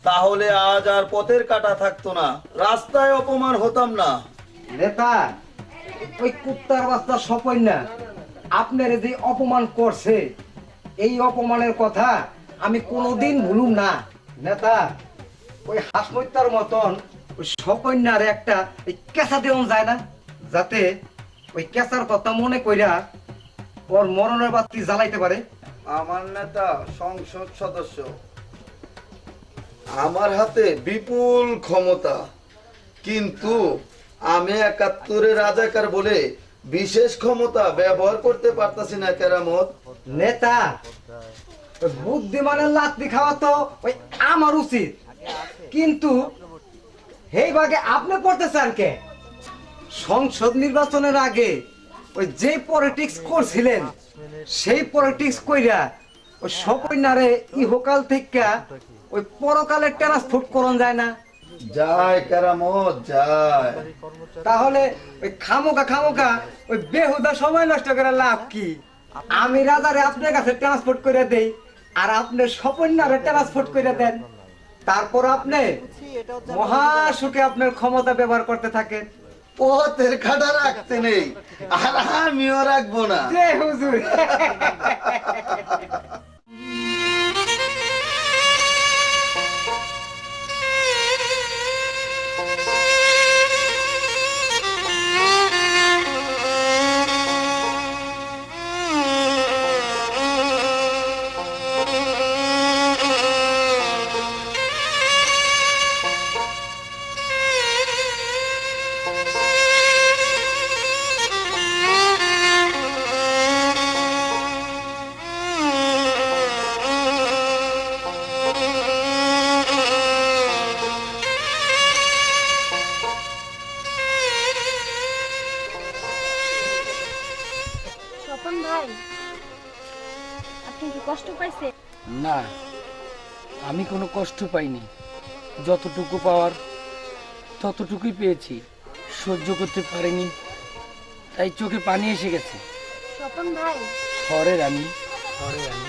তাহলে আজ আর পথের কাটা থাকতো না, রাস্তায় অপমান হতাম না। নেতা, ওই কুত্তার বাচ্চা স্বপন না আপনার যে অপমান করছে, এই অপমানের কথা আমি কোনোদিন ভুলুম না। নেতা, ওই হাসমত্যার মতন ওই স্বপন্যার একটা কেঁচা দেওয়া যায় না, যাতে ওই কেঁচার কথা মনে কইরা ওর মরণের বাতি জ্বালাইতে পারে। আমার নেতা সংসদ সদস্য, আমার হাতে বিপুল ক্ষমতা, কিন্তু আমি 71-এর রাজাকার বলে বিশেষ ক্ষমতা ব্যবহার করতে পারতাছি না। কেরামত নেতা, বুদ্ধিমানের লাত্তি খাওয়া তো ওই আমার উচিত, কিন্তু এই ভাগে আপনি করতে চান কে? সংসদ নির্বাচনের আগে ওই যে পলিটিক্স করছিলেন, সেই পলিটিক্স কইরা ওই স্বপন্যারে ইহকাল থেকে ওই পরকালে ট্রান্সফার করন যায় না? যায় কেরামত যায়। তাহলে ওই খামোকা ওই বেহুদা সময় নষ্ট করে লাভ কি? আমি রাজারে আপনার কাছে ট্রান্সপোর্ট করে দেই, আর আপনি স্বপন্যারে ট্রান্সপোর্ট করে দেন, তারপর আপনি মহা সুখে আপনার ক্ষমতা ব্যবহার করতে থাকেন। পথের খাটা রাখতে নেই, আর আমিও রাখবো না। জয় হুজুর। না, আমি কোনো কষ্ট পাইনি। যতটুকু পাওয়ার ততটুকুই পেয়েছি। সহ্য করতে পারিনি, তাই চোখে পানি এসে গেছে। স্বপন ভাই, হরে রানী, হরে রানী।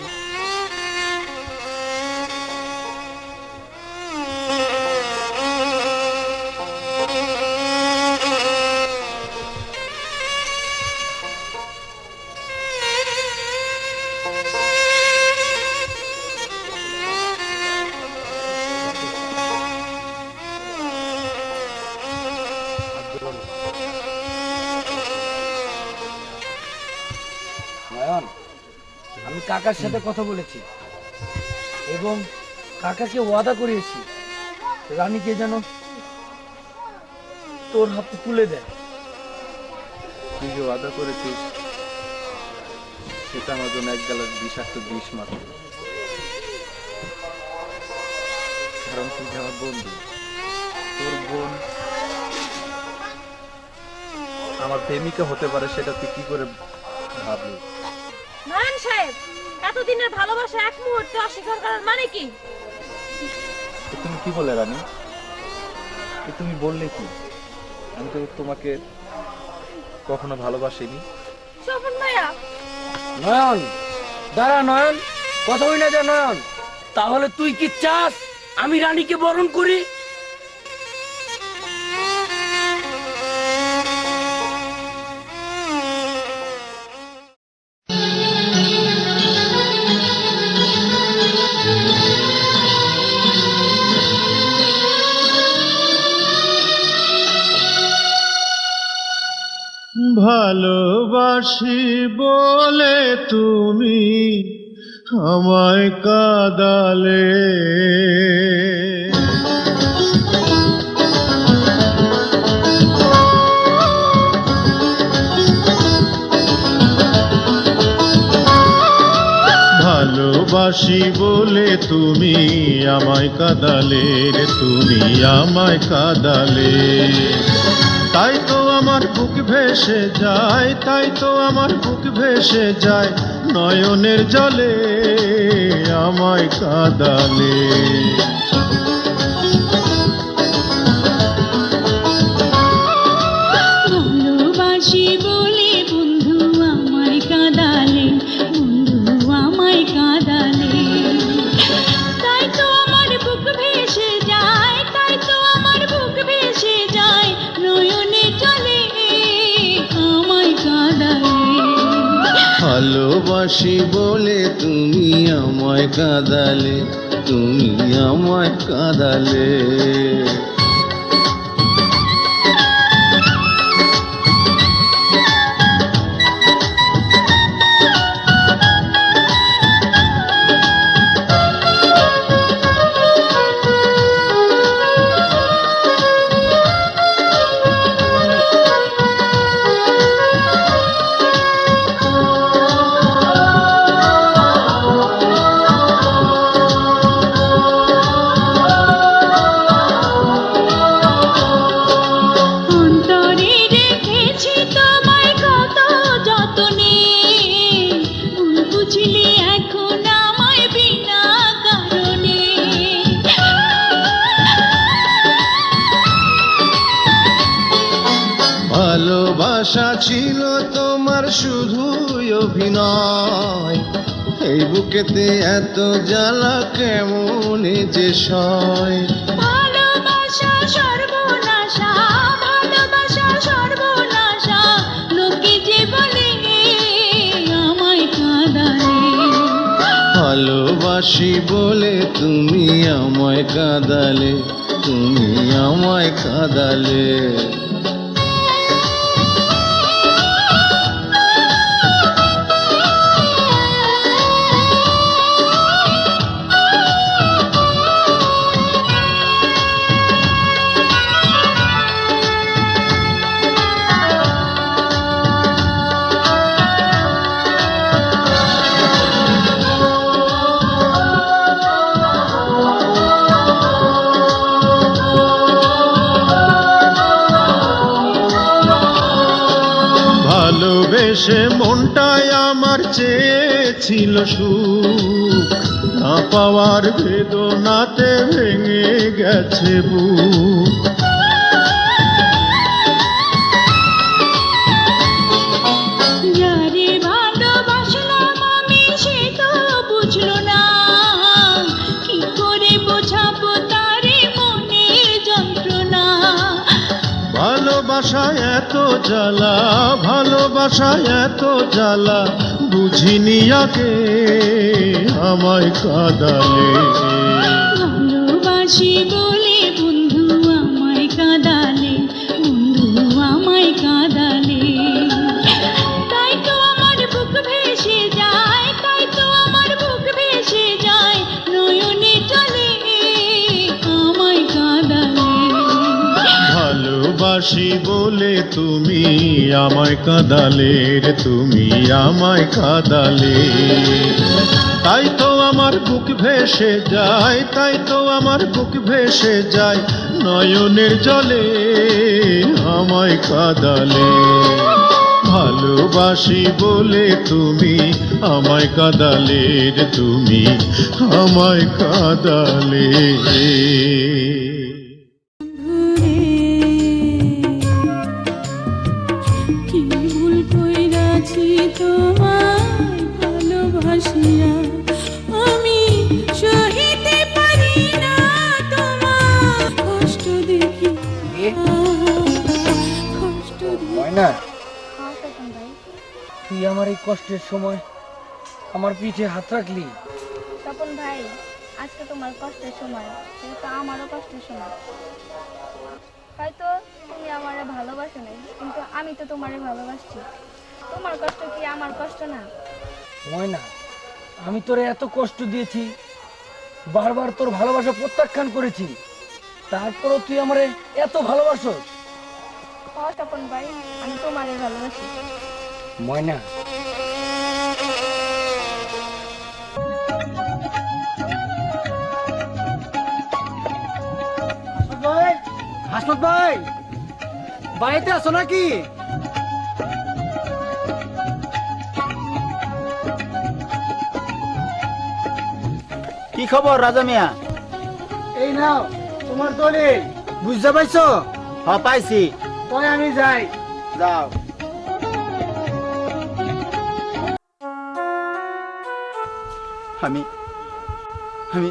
নয়ন, আমি কাকার সাথে কথা বলেছি এবং কাকাকে ওয়াদা করিয়েছি রানীকে যেন তোর হাতে তুলে দেয়। তুই যে ওয়াদা করেছিস সেটা আমার জন্য এক গ্লাস বিষাক্ত বিষ মাত্র। কারণ তুই যে আমার বন্ধু, তোর বোন আমার প্রেমিকা হতে পারে সেটা তুই কি করে ভাবলি? নয়ন সাহেব, এতদিনের ভালোবাসা এক মুহূর্তে অস্বীকার করার মানে কি? তুমি কি বলে রানী? তুমি বললে কি? আমি তো তোমাকে কখনো ভালোবাসিনি। স্বপন ভাইয়া, নয়ন দাঁড়া, নয়ন কথা হই না যা। নয়ন, তাহলে তুই কি চাস আমি রানীকে বরণ করি? ভালোবাসি বলে তুমি আমায় কাঁদালে, ভালোবাসি বলে তুমি আমায় কাঁদালে রে, তুমি আমায় কাঁদালে। তাই তো আমার বুক ভেসে যায়, তাই তো আমার বুক ভেসে যায় নয়নের জলে আমায় কাঁদালে। ভালোবাসি বলে বন্ধু আমায় কাঁদালে, বন্ধু আমায় কাঁদালে। তাই তো আমার বুক ভেসে যায়, তাই তো আমার বুক ভেসে যায় নয়নে চলে আমায় কাঁদালে। ভালোবাসি বলে তুমি আমায় কাঁদালে, তুমি আমায় কাঁদালে। ভালোবাসা ছিল তোমার শুধুই অভিনয়, এই বুকেতে এত জ্বালা কেমন যে সয়। ভালোবাসা সর্বনাশা, ভালোবাসা সর্বনাশা, লোকে যে বলে আমায় কাঁদালে। ভালোবাসি বলে তুমি আমায় কাঁদালে, তুমি আমায় কাঁদালে। ভালোবেসে মনটাই আমার চেয়েছিল সুখ, না পাওয়ার বেদনাতে ভেঙে গেছে বুক। যারে ভালোবাসলাম আমি সে তো বুঝলো না, কি করে বোঝাবো তারে মনের যন্ত্রণা। ভালোবাসায় এত জ্বালা, ভালোবাসায় এত জ্বালা, বুঝিনি আগে আমায় কাঁদালে। ভালোবাসি বলে বন্ধু আমায় কাঁদালে, বন্ধু আমায় কাঁদালে। তাই তো আমার বুক ভেসে যায়, তাই তো আমার বুক ভেসে যায়, নয়নে চলে আমায় কাঁদালে। ভালোবাসি বলে তুমি আমায় কাঁদালে রে, তুমি আমায় কাঁদালে। তাই তো আমার বুক ভেসে যায়, তাই তো আমার বুক ভেসে যায়, নয়নের জলে আমায় কাঁদালে। ভালোবাসি বলে তুমি আমায় কাঁদালে রে, তুমি আমায় কাঁদালে। কি ভুল কইরাছি তোমায় ভালোবাসিয়া, আমি সহিতে পারি না তোমার কষ্ট দেখি, কষ্ট ময়না, তুই আমার এই কষ্টের সময় আমার পিঠে হাত রাখলি। তপন ভাই, আজকে তোমার কষ্টের সময়, কিন্তু আমারও কষ্টের সময়। হয়তো তুমি আমারে ভালোবাসো না, কিন্তু আমি তো তোমারে ভালোবাসছি। তোমার কষ্ট কি আমার কষ্ট না? ময়না, আমি তোরে এত কষ্ট দিয়েছি, বারবার তোর ভালোবাসা প্রত্যাখ্যান করেছি, তারপরও তুই আমারে এত ভালোবাসোস। তপন ভাই, আমি তোমারে ভালোবাসি। ময়না, হাসমত ভাই, বাড়িতে আছো নাকি? কি খবর রাজা মিয়া? এই নাও তোমার দলিল, বুঝতে পাইছো? হ্যাঁ পাইছি। তাই আমি যাই। যাও। আমি আমি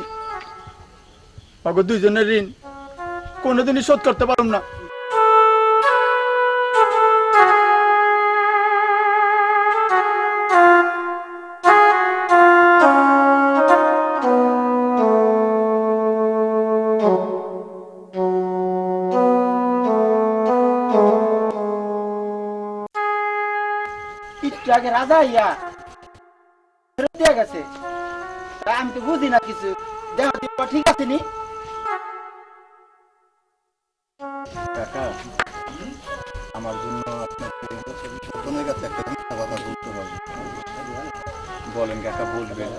পাগল দুইজনের ঋণ কোনোদিনই শোধ করতে পারলাম না। একটু আগে রাজা ইয়া ফেরত দিয়ে গেছে, তাই আমি তো বুঝি না কিছু। দেখো ঠিক আছে নি? কাকা, আমার জন্য আপনাকে স্বপনের কাছে একটা মিথ্যা কথা বলতে পারবেন? বলেন কাকা, বলবেন?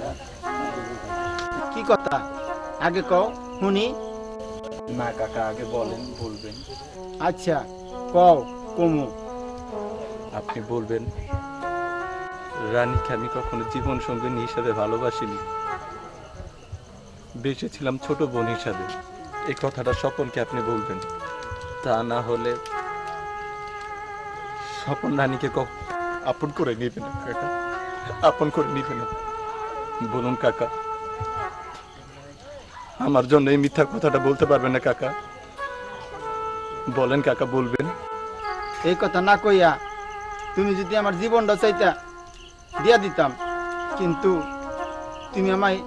কি কথা আগে কও শুনি। না কাকা, আগে বলেন, বলবেন। আচ্ছা কও, কমু। আপনি বলবেন রানীকে আমি কখনো জীবন সঙ্গিনী হিসাবে ভালোবাসিনি, বেঁচেছিলাম ছোট বোন হিসাবে। এই কথাটা স্বপনকে আপনি বলবেন। তা না হলে স্বপন রানীকে আপন করে নিবে না কাকা, আপন করে নিবে না। বলুন কাকা, আমার জন্য এই মিথ্যা কথাটা বলতে পারবেন না কাকা? বলেন কাকা, বলবেন? এই কথা না কইয়া তুমি যদি আমার জীবনটা চাইতা দিয়া দিতাম, কিন্তু তুমি আমায়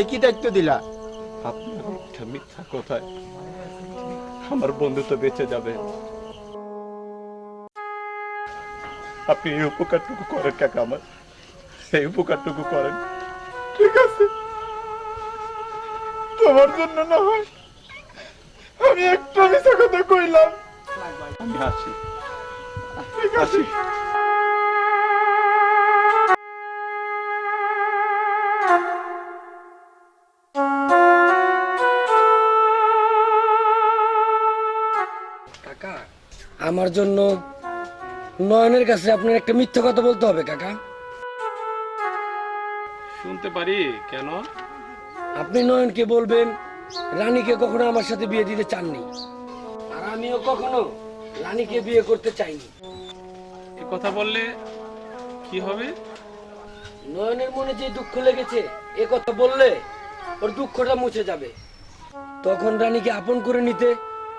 একই দায়িত্ব দিলা। আপনার একটা মিথ্যা কথায় আমার বন্ধুত্ব বেঁচে যাবে। আপনি এই উপকারটুকু করেন কাকা, আমার এই উপকারটুকু করেন। ঠিক আছে, তোমার জন্য না হয় আমি একটা মিথ্যা কথা কইলাম। আমি আসি। ঠিক আছে। কাকা, আমার জন্য নয়নের কাছে আপনার একটা মিথ্যা কথা বলতে হবে কাকা। শুনতে পারি? কেন? আপনি নয়নকে বলবেন রানীকে কখনো আমার সাথে বিয়ে দিতে চাননি, আর আমিও কখনো রানীকে বিয়ে করতে চাইনি। এ কথা বললে কি হবে? নয়নের মনে যে দুঃখ লেগেছে এ কথা বললে ওর দুঃখটা মুছে যাবে। তখন রানীকে আপন করে নিতে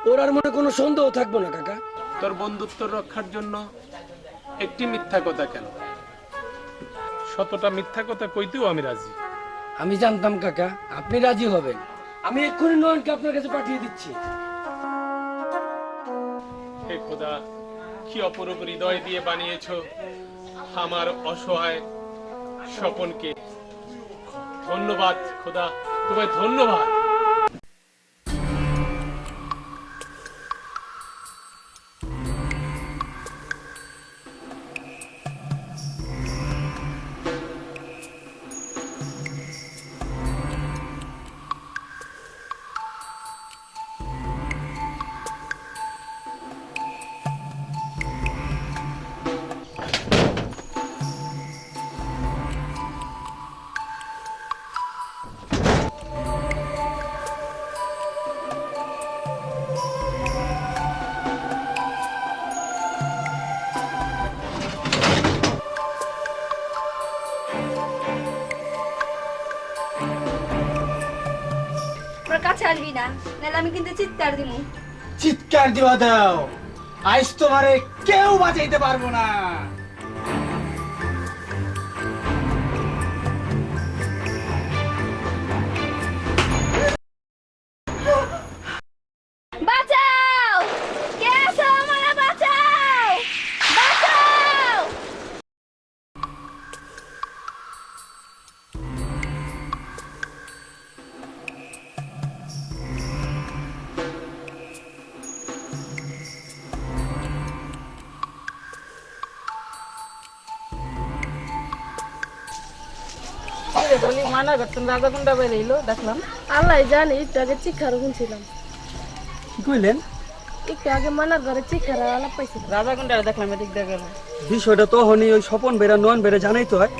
ওর আর মনে কোনো সন্দেহ থাকবো না কাকা। তোর বন্ধুত্ব রক্ষার জন্য একটি মিথ্যা কথা কেন, 100টা মিথ্যা কথা কইতেও আমি রাজি। আমি জানতাম কাকা আপনি রাজি হবেন। আমি এক্ষুনি নয়নকে আপনার কাছে পাঠিয়ে দিচ্ছি। হে খোদা, কি অপরূপ হৃদয় দিয়ে বানিয়েছো আমার অসহায় স্বপনকে। ধন্যবাদ খোদা, তোমায় ধন্যবাদ। আমার কাছে আসবি না, নাহলে আমি কিন্তু চিৎকার দিব। চিৎকার দিবা দাও, আজ তোমারে কেউ বাঁচাইতে পারবো না। বাঁচাও, কে আছো? আমারে বাঁচাও, বাঁচাও। বলি মানা করতেন রাজা কোনটা বের হইলো দেখলাম। আল্লাহ জানে, একটু আগে চিক্ষার শুনছিলাম। কি কইলেন? একটু আগে মানার ঘরে চিক্ষার আলাপ পাইছি। রাজা কোনটা দেখলাম এদিক দিয়ে গেল। বিষয়টা তো হনি ওই স্বপন বেড়া নয়ন বেড়া জানাই তো হয়।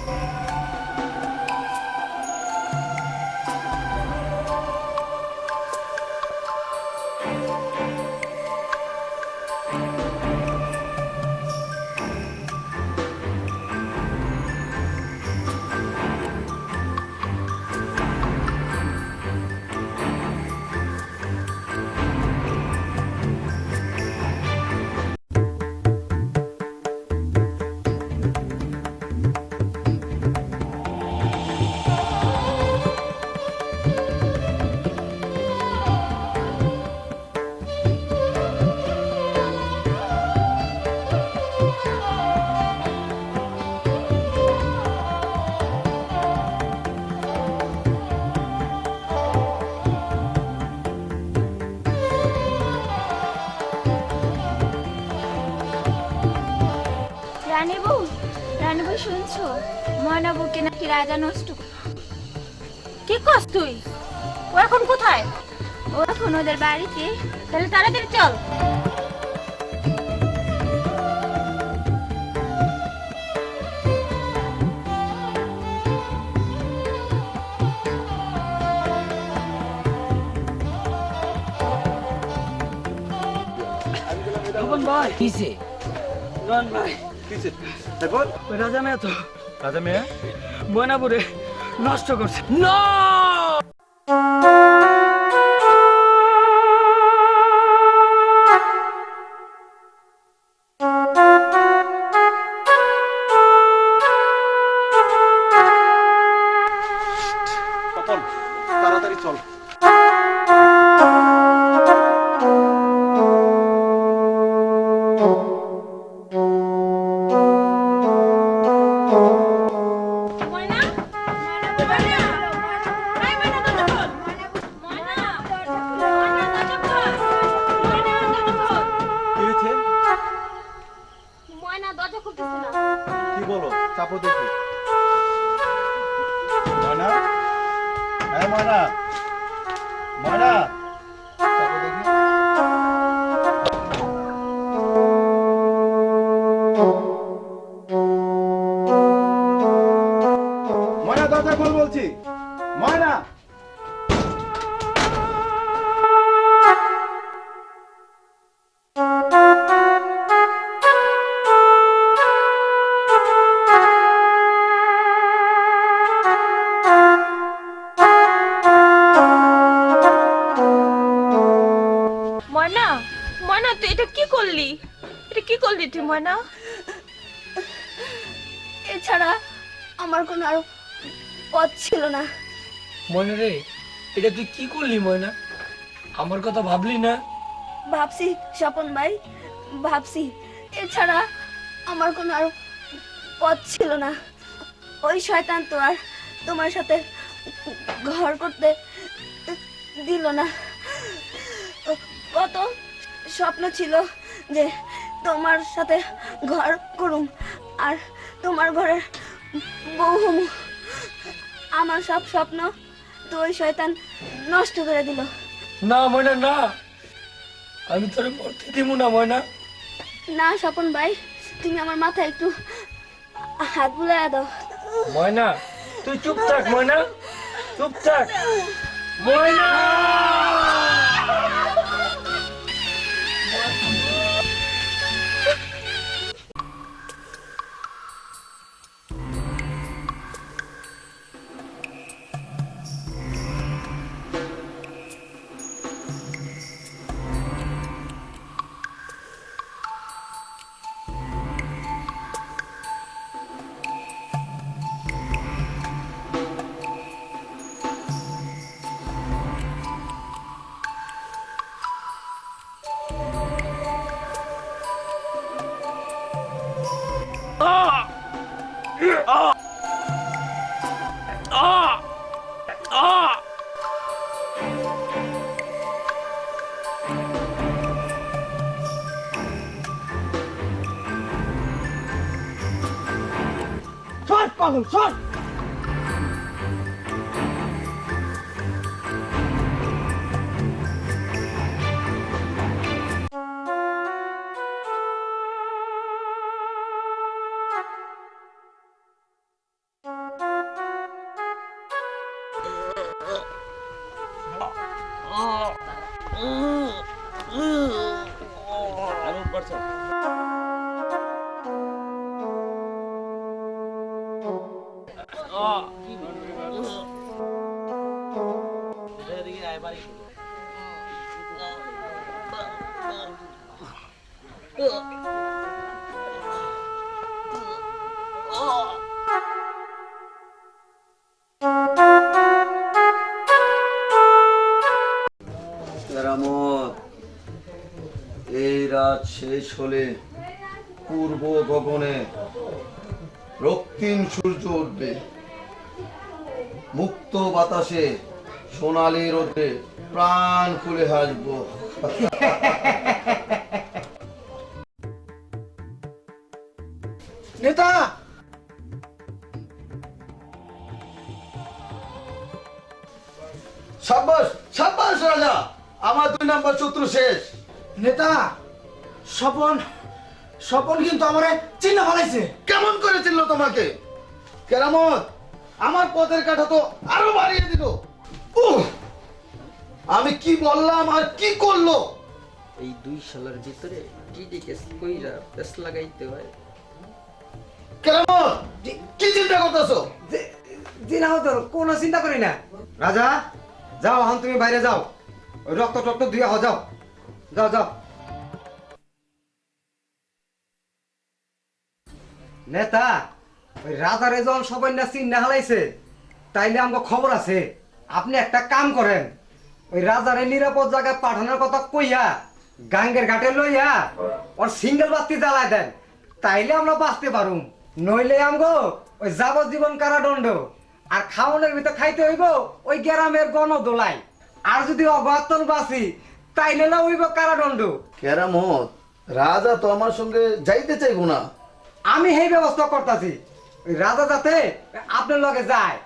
রানী বউ শুনছো? ময়না বউকে নাকি রাজা নষ্ট কি করছ তুই? ও এখন কোথায়? ও এখন ওদের বাড়িতে। তাহলে তাড়াতাড়ি চল। স্বপন ভাই কিসে? নয়ন ভাই কিসে? দেখো ওই রাজা মেয়ে তো রাজা মেয়ে ময়নাপুরে নষ্ট করছে। না স্বপন তাড়াতাড়ি চল। ময়না, ময়না, এই ময়না দরজা খোল। ময়না, ময়না দরজা খোল। ময়না দরজা খোল। কি হয়েছে? ময়না দরজা খুলতেছে না। কি বলো? চাপো দেখি। ময়না, হ্যাঁ ময়না, ময়না, চাপো দেখি। ময়না দরজা খোল বলছি। ময়না, ময়না তুই এটা কি করলি? এটা কি করলি তুই ময়না? এছাড়া আমার কোনো আর পথ ছিল না। ময়না রে, এটা তুই কি করলি ময়না? আমার কথা ভাবলি না? ভাবছি স্বপন ভাই, ভাবছি। এছাড়া আমার কোনো আর পথ ছিল না। ওই শয়তান তো আর তোমার সাথে ঘর করতে দিল না। কত স্বপ্ন ছিল যে তোমার সাথে ঘর করুম আর তোমার ঘরের বউ হমু। আমার সব স্বপ্ন তো ওই শয়তান নষ্ট করে দিল। না ময়না না, আমি তোরে মরতে দিব না ময়না। না স্বপন ভাই, তুমি আমার মাথায় একটু হাত বুলাইয়া দাও। ময়না তুই চুপ থাক ময়না, চুপ থাক ময়না। সর পাগল সর। কেরামত, এই রাত শেষ হলে পূর্ব গগনে রক্তিম সূর্য উঠবে, মুক্ত বাতাসে সোনালি রোদে প্রাণ খুলে হাসবো। নেতা সাব্বাস সাব্বাস রাজা, আমার 2 নাম্বার শত্রু শেষ। নেতা, স্বপন স্বপন কিন্তু আমারে চিন্তা ফেলাইছে। কেমন করে চিনলো তোমাকে? কেরামত, আমার পথের কাঠা তো আরো বাড়িয়ে দিল। আমি কি বললাম আর কি করলো? এই 2 সালের ভিতরে ডিডি কেস কইরা পেস লাগাইতে হয়। কেরামত, কি চিন্তা করতেছো? জি না হতো, কোনো চিন্তা করি না। রাজা যাও, এখন তুমি বাইরে যাও, ওই রক্ত টক্ত ধুয়ে যাও যাও যাও। নেতা, ওই রাজারে যখন সবাই না চিন্তা হালাইছে, তাইলে আমাকে খবর আছে। আপনি একটা কাম করেন, ওই রাজারে নিরাপদ জায়গায় পাঠানোর কথা কইয়া গাঙ্গের ঘাটে লইয়া ওর সিঙ্গেল বাতি জ্বালায় দেন, তাইলে আমরা বাঁচতে পারুম। নইলে আমগো ওই যাবজ্জীবন কারাদণ্ড, আর খাওয়ানোর ভিতর খাইতে হইব ওই গ্রামের গণদোলাই। আর যদি অবাতন বাঁচি তাইলে না হইব কারাদণ্ড। কেরামত, রাজা তো আমার সঙ্গে যাইতে চাইবো না। আমি সেই ব্যবস্থা করতেছি, ওই রাজা যাতে আপনার লগে যায়।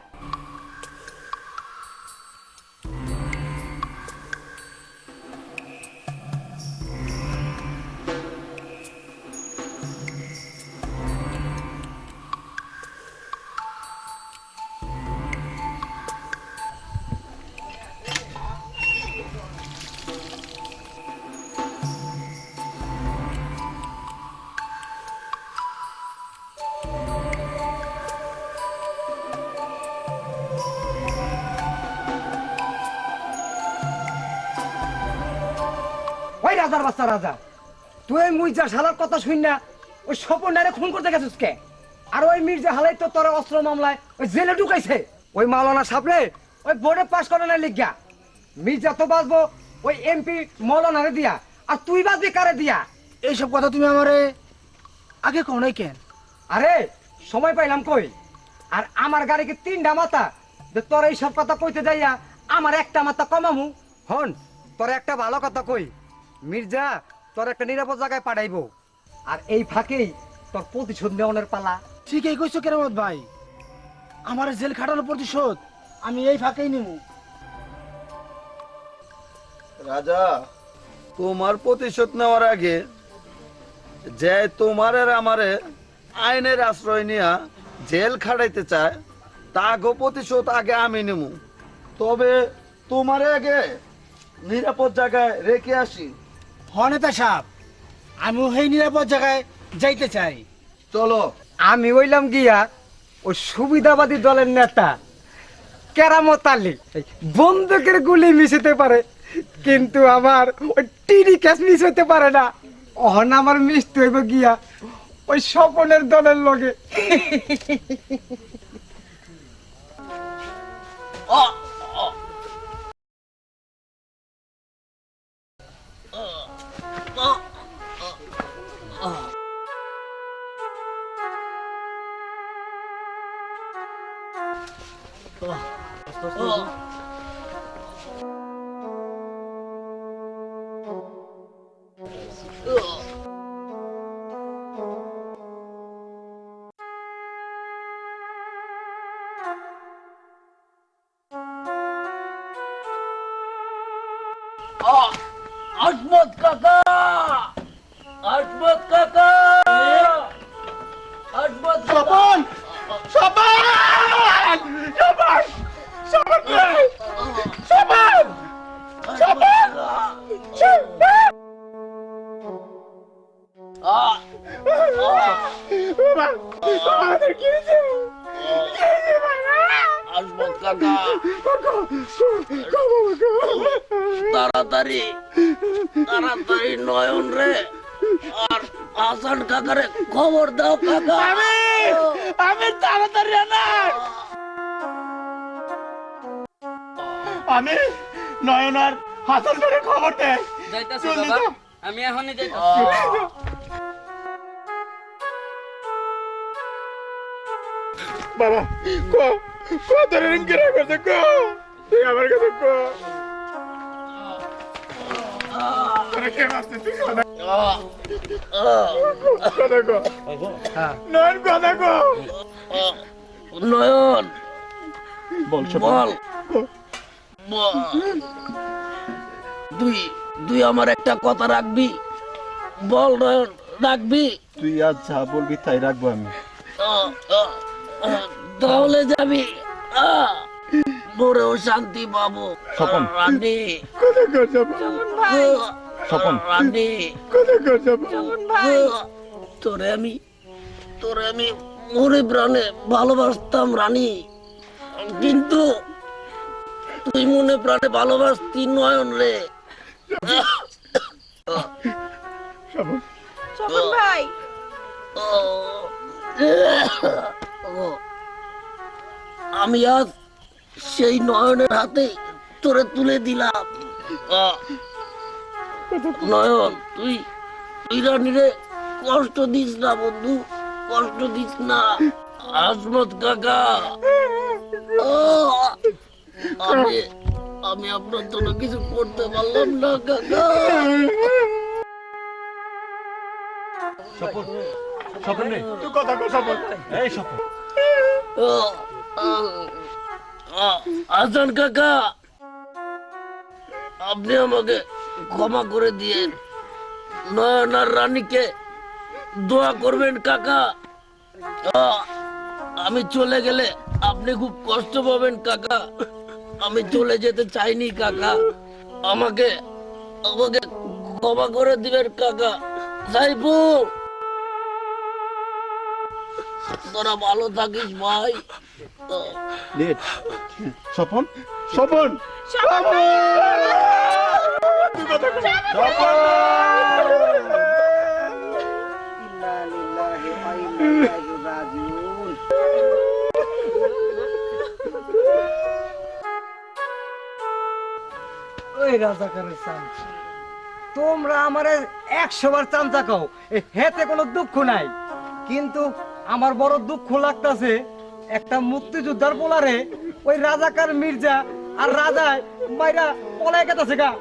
রাজার বাচ্চা রাজা, তুই ওই মুইজা শালার কথা শুন না ওই স্বপনটারে খুন করতে গেছিস কে? আর ওই মির্জা হালাই তো তোর অস্ত্র মামলায় ওই জেলে ঢুকাইছে। ওই মাওলানা সাপড়ে ওই বোর্ডে পাস করে না লিখিয়া। মির্জা তো বাঁচবো ওই এমপি মৌলানারে দিয়া, আর তুই বাঁচবি কারে দিয়া? এইসব কথা তুমি আমারে আগে কও নাই কেন? আরে সময় পাইলাম কই? আর আমার গাড়িকে 3টা মাথা, যে তোর এইসব কথা কইতে যাইয়া আমার একটা মাথা কমামু। হন, তোর একটা ভালো কথা কই, মির্জা তোর একটা নিরাপদ জায়গায় পাঠাইবো, আর এই ফাঁকেই তোর প্রতিশোধ নেওয়ার পালা। ঠিকই কইছো কেরামত ভাই, আমার জেল খাটানোর প্রতিশোধ আমি এই ফাঁকেই নিব। রাজা, তোমার প্রতিশোধ নেওয়ার আগে যে তোমার আর আমারে আইনের আশ্রয় নিয়া জেল খাটাইতে চায়, তাগো প্রতিশোধ আগে আমি নেব। তবে তোমারে আগে নিরাপদ জায়গায় রেখে আসি। হনেতা সাহেব, আমিও সেই নিরাপদ জায়গায় যাইতে চাই। চলো। আমি হইলাম গিয়া ওই সুবিধাবাদী দলের নেতা কেরামত আলী। বন্দুকের গুলি মিশিতে পারে, কিন্তু আমার ওই টিডি ক্যাশ মিস হইতে পারে না। অহন আমার মিশতে হইব গিয়া ওই স্বপনের দলের লগে। আসমত কাকা, আসমত কাকা, আসমত স্বপন, স্বপন, স্বপন, স্বপন, স্বপন, স্বপন, আসমত কাকা, তাড়াতাড়ি তাড়াতাড়ি নয়ন রে আর হাসান কাকারে খবর দাও কাকা। আমি তাড়াতাড়ি না, আমি নয়ন আর হাসান করে খবর দেয়। যাইতাছি বাবা, আমি এখনই যাইতাছি। বাবা কত রিঙ্গিরা করছে, তুই আমার কাছে নয়ন বল, তুই আমার একটা কথা রাখবি? বল নয়ন, রাখবি? তুই আজ যা বলবি তাই রাখবো আমি। তাহলে যাবি, মোরেও শান্তি পাবো। স্বপন, রানী, স্বপন, রানী, তোরে আমি মরে প্রাণে ভালোবাসতাম রানী, কিন্তু তুই মনে প্রাণে ভালোবাসতি নয়ন রে। স্বপন ভাই, আমি আজ সেই নয়নের হাতে তোরে তুলে দিলাম। নয়ন, তুই রানীরে কষ্ট দিস না বন্ধু, কষ্ট দিস না। আসমত কাকা, আমি আপনার জন্য কিছু করতে পারলাম না কাকা। স্বপন, স্বপন রে, তুই কথা কর স্বপন। এই স্বপন, হাসান কাকা, আপনি আমাকে ক্ষমা করে দিয়েন। নয়ন আর রানীকে দোয়া করবেন কাকা। আমি চলে গেলে আপনি খুব কষ্ট পাবেন কাকা। আমি চলে যেতে চাইনি কাকা, আমাকে ক্ষমা করে দিবেন কাকা। সাইফুল, তোরা ভালো থাকিস ভাই। স্বপন, স্বপন, স্বপন। ওই রাজাকারের চামচা, তোমরা আমারে 100 বার চামচা কও, হেতে কোনো দুঃখ নাই, কিন্তু আমার বড় দুঃখ লাগতাছে একটা মুক্তিযোদ্ধার পোলারে ওই রাজাকার মির্জা আর রাজায় মাইরা পলাই গেতাছে গা।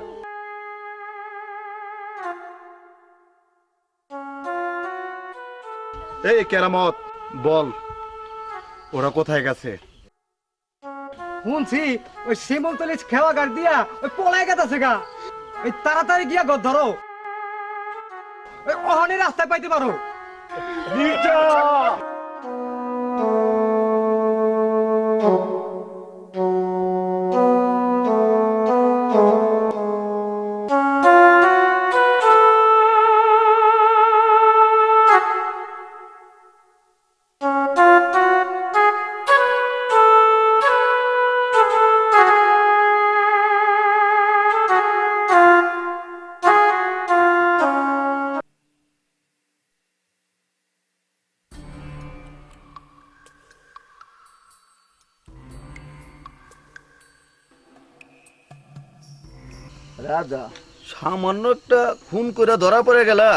এই কেরামত, বল ওরা কোথায় গেছে? শুনছি ওই সীমন্তলি খেওয়া গাড় দিয়া ওই পলাই গেতাছে গা। ওই তাড়াতাড়ি গিয়া ঘর ধরো, ওই অহনি রাস্তায় পাইতে পারো। মির্জা! রাজা, সামান্য একটা খুন করে ধরা পড়ে গেলা।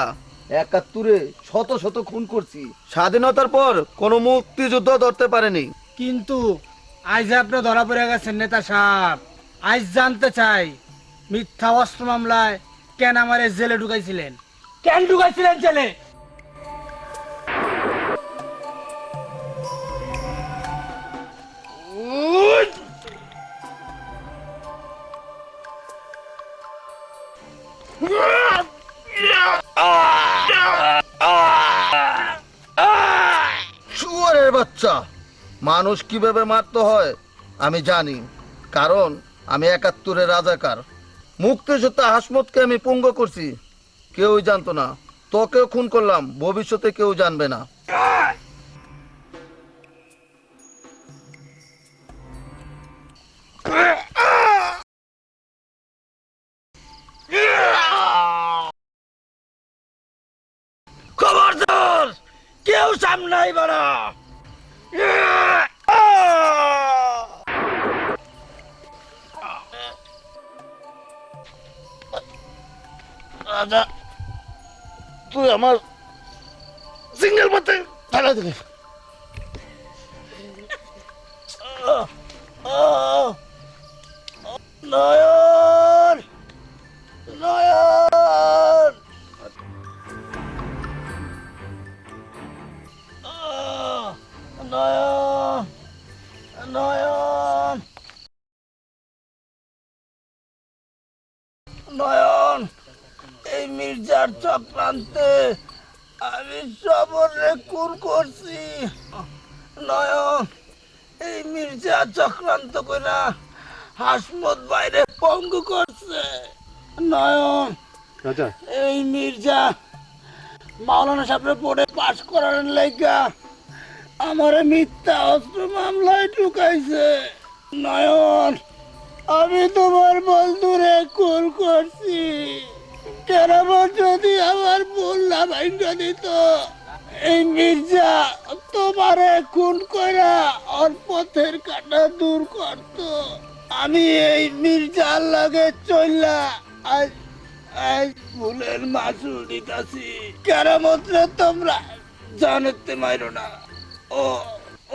71-এ শত শত খুন করছি, স্বাধীনতার পর কোনো মুক্তিযুদ্ধ ধরতে পারেনি। কিন্তু আজ আপনি ধরা পড়ে গেছেন নেতা সাহেব। আজ জানতে চাই মিথ্যা অস্ত্র মামলায় কেন আমারে জেলে ঢুকাইছিলেন? কেন ঢুকাইছিলেন জেলে? শুয়োরের বাচ্চা, মানুষ কিভাবে মারতে হয় আমি জানি, কারণ আমি 71-এর রাজাকার। মুক্তিযোদ্ধা হাসমতকে আমি পঙ্গু করছি, কেউই জানতো না। তোকেও খুন করলাম, ভবিষ্যতে কেউ জানবে না। খবরদার, কেউ সামনে আইবা না। রাজা, তুই আমার সিঙ্গেল পথে ফেলা দিলি। নয়ন, নয়ন, নয়ন, নয়ন, নয়ন, এই মির্জার চক্রান্তে আমি সবরে খুন করছি। নয়ন, এই মির্জা চক্রান্ত করে হাসমত বাইরে পঙ্গু করছে। নয়ন, রাজা, এই মির্জা মাওলানা সাহেবের পড়ে পাশ করার লাইগা আমার মিথ্যা অস্ত্র মামলায় ঢুকাইছে। নয়ন, আমি তোমার বন্ধুরে খুন করছি। কেরামত যদি আমার ভুল না ভাঙ্গা দিত, এই মির্জা তোমারে খুন কইরা ওর পথের কাটা দূর করত। আমি এই মির্জার লাগে চললা আজ আজ ভুলের মাসুল দিতাছি। কেরামতরে তোমরা জানতে মাইরো না। ও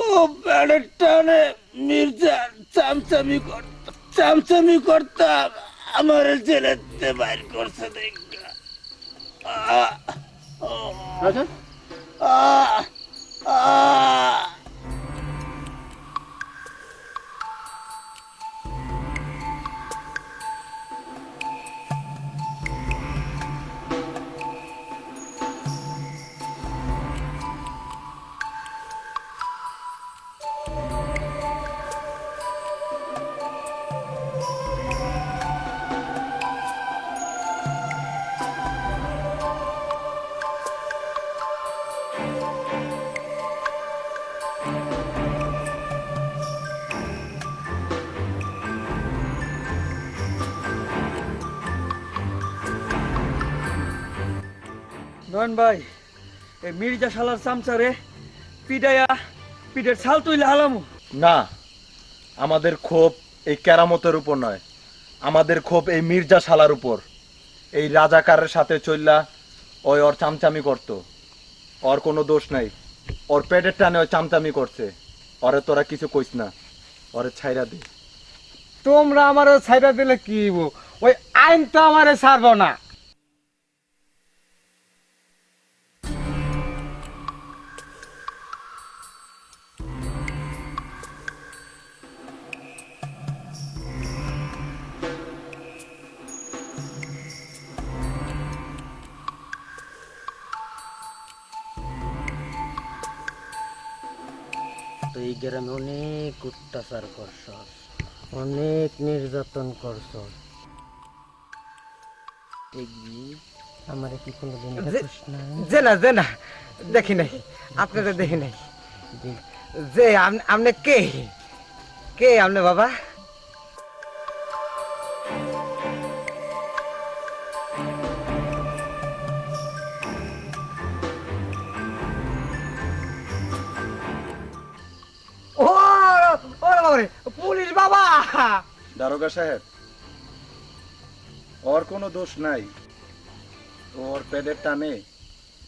ও প্যাডের টানে মির্জার চামচামি করতাম, আমার জেলেতে বাইর করছে দেখা। রাজা, নয়ন ভাই, এই মির্জা শালার চামচারে পিডাইয়া পিঠের ছাল তুইলে হালামু। না, আমাদের ক্ষোভ এই কেরামতের উপর নয়, আমাদের ক্ষোভ এই মির্জা শালার উপর। এই রাজাকারের সাথে চললা ওই ওর চামচামি করতো, ওর কোনো দোষ নাই, ওর পেটের টানে ওই চামচামি করছে। ওরে তোরা কিছু কইস না, ওরে ছাইরা দে। তোমরা আমারও ছাইরা দিলে কি হইব? ওই আইন তো আমারে ছাড়বো না। তুই গ্রামে অনেক অত্যাচার করছস, অনেক নির্যাতন করছস, দেখবি আমার কি কোনোদিন দেখছিস না? যে না দেখি নাই, আপনারা দেখি নাই। যে আপনি কে কে আপনি বাবা? ও বাবারে, পুলিশ বাবা। দারোগা সাহেব, ওর কোনো দোষ নাই, ওর পেটের টানে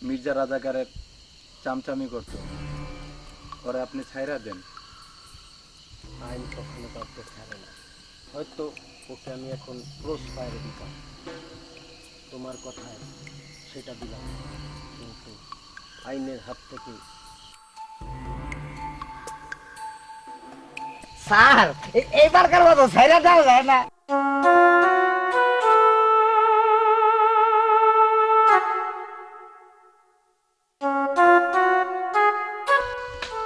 মির্জা রাজাকারের চামচামি করতো, ওরে আপনি ছাইরা দেন। আইন কখনো কাউকে ছাড়ে না। হয়তো ওকে আমি এখন ক্রস ফায়ারে দিতাম, তোমার কথায় সেটা দিলাম, কিন্তু আইনের হাত থেকে। স্যার এইবারকার মতো ছাইরা দেওয়া যায় না।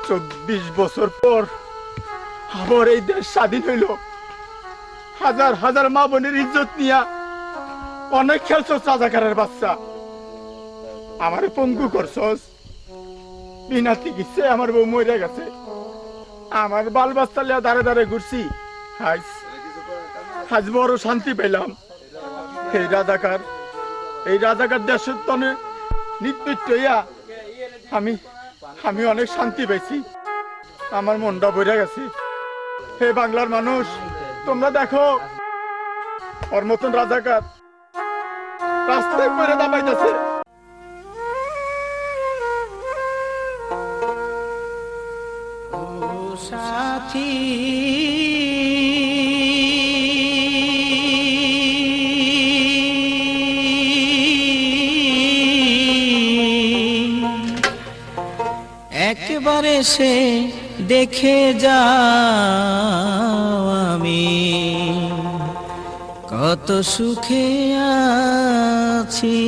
24 বছর পর আবার এই দেশ স্বাধীন হইল। হাজার হাজার মা বোনের ইজ্জত নিয়া অনেক খেলছস রাজাকারের বাচ্চা, আমারে পঙ্গু করছস। বিনা চিকিৎসায় আমার বউ মরে গেছে, আমার বাল বাচ্চা লিয়া দাঁড়ে দাঁড়ে ঘুরছি। আজ বড় শান্তি পেলাম। এই রাজাকার দেশের তনে নিত্যৃত্য হইয়া আমি অনেক শান্তি পেয়েছি, আমার মনটা ভরে গেছে। হে বাংলার মানুষ, তোমরা দেখো ওর মতন রাজাকার রাস্তায় পরে দাবাইতেছে। সাথী একবারে সে দেখে যাও আমি কত সুখে আছি।